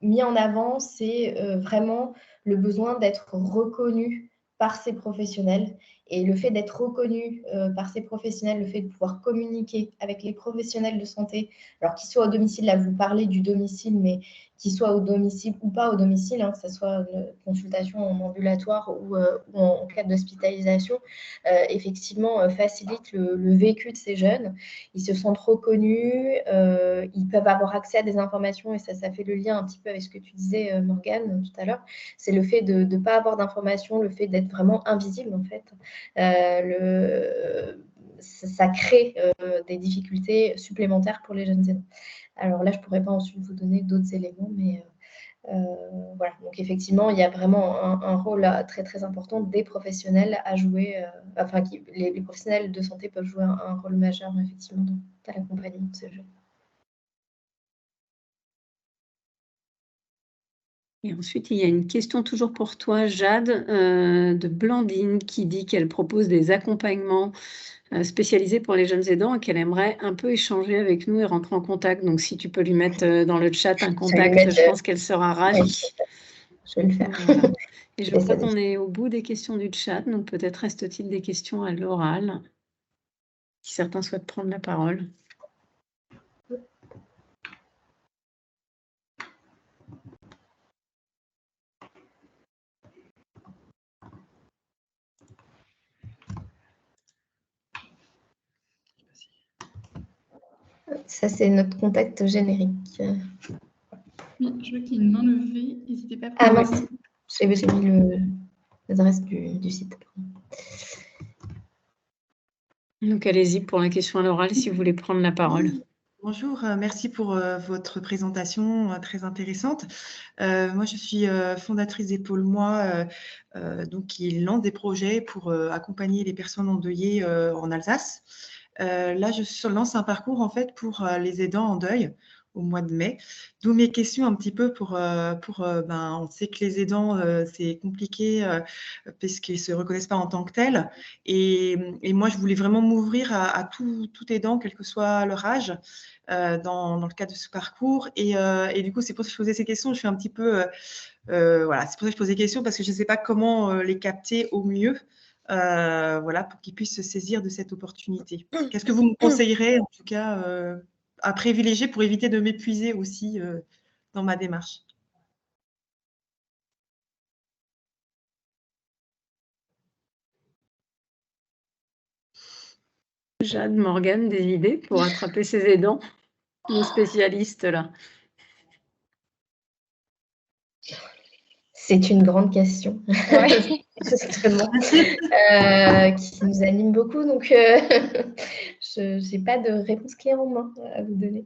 mis en avant, c'est vraiment le besoin d'être reconnu par ces professionnels. Et le fait d'être reconnu par ces professionnels, le fait de pouvoir communiquer avec les professionnels de santé, alors qu'ils soient au domicile, là vous parlez du domicile, mais qu'ils soient au domicile ou pas au domicile, hein, que ce soit une consultation en ambulatoire ou en cas d'hospitalisation, effectivement facilite le vécu de ces jeunes. Ils se sentent reconnus, ils peuvent avoir accès à des informations, et ça fait le lien un petit peu avec ce que tu disais, Morgane, tout à l'heure. C'est le fait de ne pas avoir d'informations, le fait d'être vraiment invisible, en fait. Ça crée des difficultés supplémentaires pour les jeunes aidants. Alors là, je ne pourrais pas ensuite vous donner d'autres éléments, mais voilà. Donc effectivement, il y a vraiment un rôle très très important des professionnels à jouer. Les professionnels de santé peuvent jouer un rôle majeur effectivement dans l'accompagnement de ces jeunes. Et ensuite, il y a une question toujours pour toi, Jade, de Blandine, qui dit qu'elle propose des accompagnements spécialisés pour les jeunes aidants et qu'elle aimerait un peu échanger avec nous et rentrer en contact. Donc, si tu peux lui mettre dans le chat un contact, je pense qu'elle sera ravie. Oui, je vais le faire. Voilà. Et je crois qu'on est au bout des questions du chat, donc peut-être reste-t-il des questions à l'oral, si certains souhaitent prendre la parole. Ça, c'est notre contact générique. Oui, je vois qu'il y a une main levée. N'hésitez pas à Ah prendre. mince, j'ai mis l'adresse du site. Donc, allez-y pour la question à l'oral si vous voulez prendre la parole. Bonjour, merci pour votre présentation très intéressante. Moi, je suis fondatrice d'Épaule-moi, donc qui lance des projets pour accompagner les personnes endeuillées en Alsace. Là, je lance un parcours en fait pour les aidants en deuil au mois de mai. D'où mes questions un petit peu on sait que les aidants, c'est compliqué parce qu'ils ne se reconnaissent pas en tant que tels. Et moi, je voulais vraiment m'ouvrir à tout aidant, quel que soit leur âge, dans le cadre de ce parcours. Et du coup, c'est pour ça que je posais ces questions. Je suis un petit peu... voilà, c'est pour ça que je pose des questions, parce que je ne sais pas comment les capter au mieux. Voilà, pour qu'ils puissent se saisir de cette opportunité. Qu'est-ce que vous me conseillerez, en tout cas, à privilégier pour éviter de m'épuiser aussi dans ma démarche? Jade, Morgane, des idées pour attraper ces aidants, nos spécialistes là? C'est une grande question, Ouais. justement, qui nous anime beaucoup. Donc, je n'ai pas de réponse clé en main à vous donner,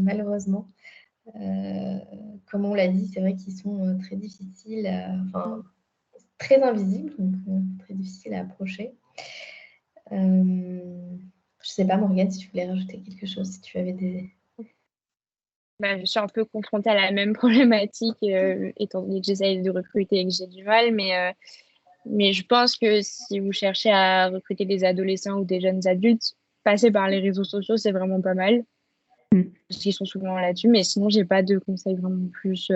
malheureusement. Comme on l'a dit, c'est vrai qu'ils sont très difficiles, très invisibles, donc très difficiles à approcher. Je ne sais pas, Morgane, si tu voulais rajouter quelque chose, si tu avais des... Je suis un peu confrontée à la même problématique, étant donné que j'essaye de recruter et que j'ai du mal, mais je pense que si vous cherchez à recruter des adolescents ou des jeunes adultes, passer par les réseaux sociaux, c'est vraiment pas mal, parce qu'ils sont souvent là-dessus, mais sinon, j'ai pas de conseils vraiment plus...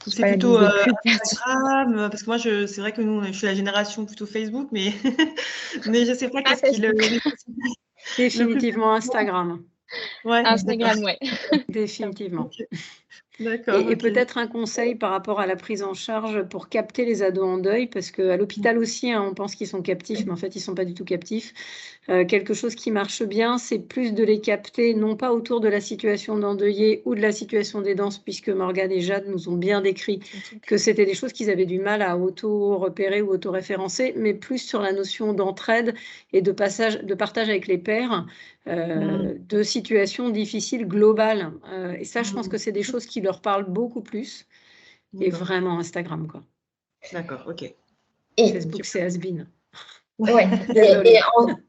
c'est plutôt Instagram, parce que moi, c'est vrai que je suis la génération plutôt Facebook, mais je ne sais pas qu'est-ce qu'il... Définitivement Instagram. Ouais, Instagram, ouais. Définitivement. Okay. D'accord. Et peut-être un conseil par rapport à la prise en charge pour capter les ados en deuil, parce qu'à l'hôpital aussi, on pense qu'ils sont captifs, mais en fait, ils ne sont pas du tout captifs. Quelque chose qui marche bien, c'est plus de les capter, non pas autour de la situation d'endeuillé ou de la situation d'aidance, puisque Morgane et Jade nous ont bien décrit que c'était des choses qu'ils avaient du mal à auto-repérer ou auto-référencer, mais plus sur la notion d'entraide et de partage avec les pairs, de situations difficiles globales. Et ça, je pense que c'est des choses qui leur parlent beaucoup plus. Et vraiment Instagram, quoi. D'accord, ok. Facebook, c'est has-been. Ouais.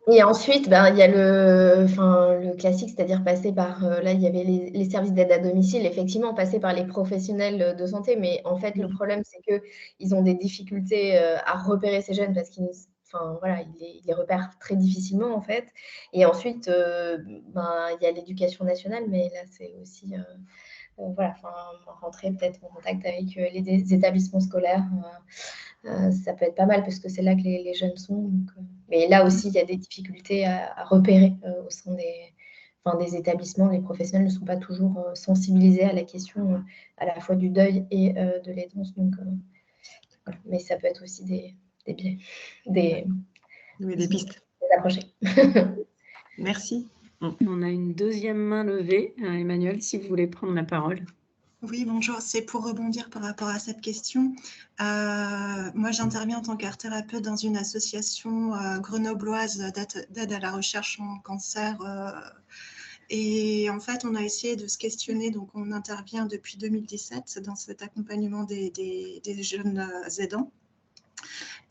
Et ensuite, il y a le classique, c'est-à-dire passer par, là, il y avait les services d'aide à domicile, effectivement, passer par les professionnels de santé, mais en fait, le problème, c'est qu'ils ont des difficultés à repérer ces jeunes parce qu'ils les repèrent très difficilement, en fait. Et ensuite, il y a l'éducation nationale, mais là, c'est aussi rentrer peut-être en contact avec les établissements scolaires. Ça peut être pas mal parce que c'est là que les jeunes sont. Donc, mais là aussi, il y a des difficultés à repérer au sein des établissements. Les professionnels ne sont pas toujours sensibilisés à la question à la fois du deuil et de l'aidance. Donc, voilà. Mais ça peut être aussi des biais, des pistes. Des approches. Merci. On a une deuxième main levée. Emmanuel, si vous voulez prendre la parole. Oui, bonjour. C'est pour rebondir par rapport à cette question. Moi, j'interviens en tant qu'art thérapeute dans une association grenobloise d'aide à la recherche en cancer. Et en fait, on a essayé de se questionner. Donc, on intervient depuis 2017 dans cet accompagnement des jeunes aidants.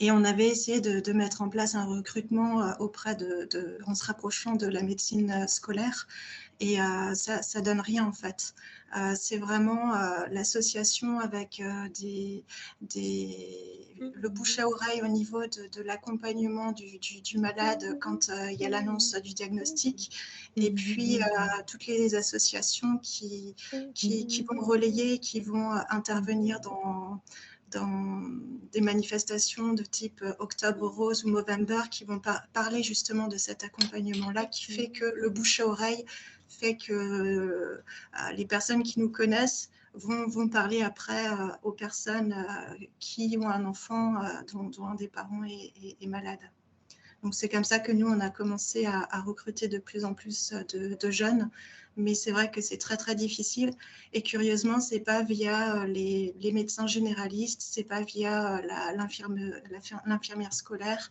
Et on avait essayé de mettre en place un recrutement en se rapprochant de la médecine scolaire. Et ça donne rien en fait. C'est vraiment l'association avec le bouche à oreille au niveau de l'accompagnement du malade quand il y a l'annonce du diagnostic. Et puis toutes les associations qui vont relayer, qui vont intervenir dans des manifestations de type Octobre Rose ou Movember qui vont parler justement de cet accompagnement-là qui fait que le bouche à oreille fait que les personnes qui nous connaissent vont parler après aux personnes qui ont un enfant dont un des parents est malade. Donc c'est comme ça que nous, on a commencé à recruter de plus en plus de jeunes. Mais c'est vrai que c'est très, très difficile. Et curieusement, ce n'est pas via les médecins généralistes, ce n'est pas via l'infirmière scolaire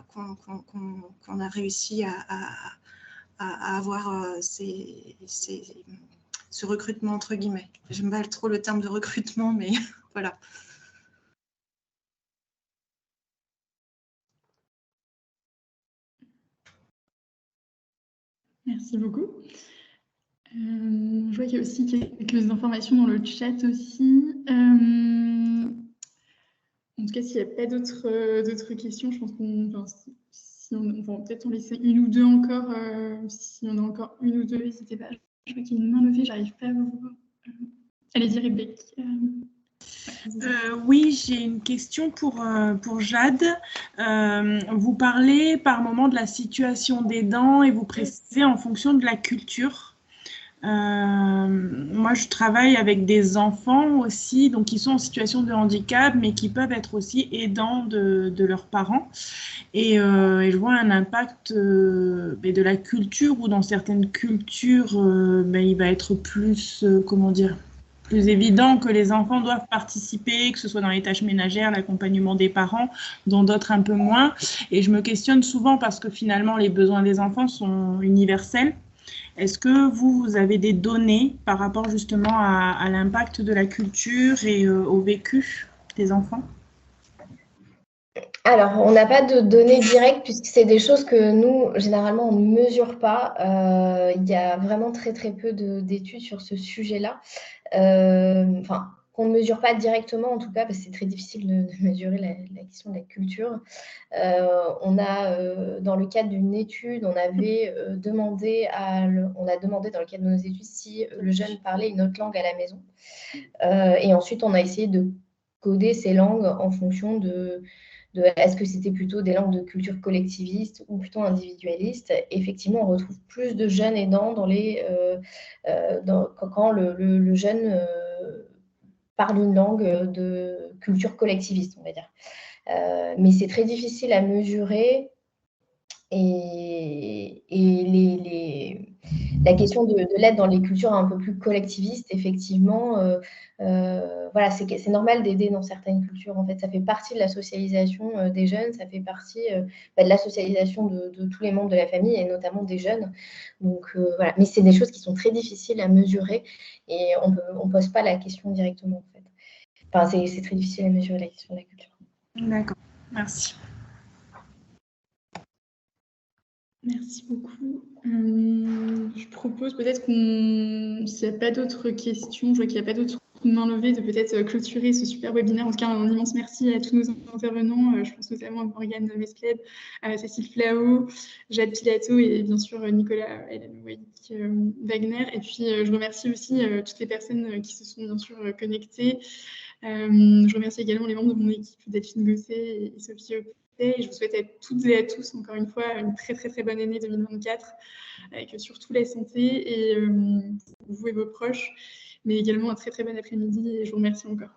qu'on a réussi à avoir ce recrutement, entre guillemets. J'aime pas trop le terme de recrutement, mais voilà. Merci beaucoup. Je vois qu'il y a aussi quelques informations dans le chat aussi. En tout cas, s'il n'y a pas d'autres questions, je pense qu'on peut-être en laisser une ou deux encore. Si on a encore une ou deux, n'hésitez pas. Je vois qu'il y a une main levée, j'arrive pas à vous voir. Allez-y, Rebecca. Oui, j'ai une question pour Jade. Vous parlez par moment de la situation des dents et vous précisez en fonction de la culture. Moi, je travaille avec des enfants aussi, donc qui sont en situation de handicap, mais qui peuvent être aussi aidants de leurs parents. Et je vois un impact de la culture, ou dans certaines cultures, il va être plus, plus évident que les enfants doivent participer, que ce soit dans les tâches ménagères, l'accompagnement des parents, dont d'autres un peu moins. Et je me questionne souvent parce que finalement, les besoins des enfants sont universels. Est-ce que vous avez des données par rapport justement à l'impact de la culture et au vécu des enfants? Alors, on n'a pas de données directes puisque c'est des choses que nous, généralement, on ne mesure pas. Il y a vraiment très, très peu d'études sur ce sujet-là. Qu'on ne mesure pas directement, en tout cas, parce que c'est très difficile de mesurer la question de la culture. On a, dans le cadre d'une étude, on a demandé dans le cadre de nos études si le jeune parlait une autre langue à la maison. Et ensuite, on a essayé de coder ces langues en fonction est-ce que c'était plutôt des langues de culture collectiviste ou plutôt individualiste. Effectivement, on retrouve plus de jeunes aidants quand le jeune parle une langue de culture collectiviste, on va dire. Mais c'est très difficile à mesurer. Et la question de l'aide dans les cultures un peu plus collectivistes, effectivement, voilà, c'est normal d'aider dans certaines cultures. En fait, ça fait partie de la socialisation des jeunes, ça fait partie de la socialisation de tous les membres de la famille et notamment des jeunes. Donc voilà, mais c'est des choses qui sont très difficiles à mesurer et on ne pose pas la question directement, en fait. Enfin, c'est très difficile à mesurer la question de la culture. D'accord, merci. Merci beaucoup. Je propose peut-être s'il n'y a pas d'autres questions, je vois qu'il n'y a pas d'autres mains levées, de peut-être clôturer ce super webinaire. En tout cas, un immense merci à tous nos intervenants. Je pense notamment à Morgane Mescled, à Cécile Flao, Jade Pilato et bien sûr Nicolas Wagner. Et puis, je remercie aussi toutes les personnes qui se sont bien sûr connectées. Je remercie également les membres de mon équipe, Delphine Gosset et Sophie Opé. Et je vous souhaite à toutes et à tous, encore une fois, une très très très bonne année 2024, avec surtout la santé et vous et vos proches, mais également un très très bon après-midi et je vous remercie encore.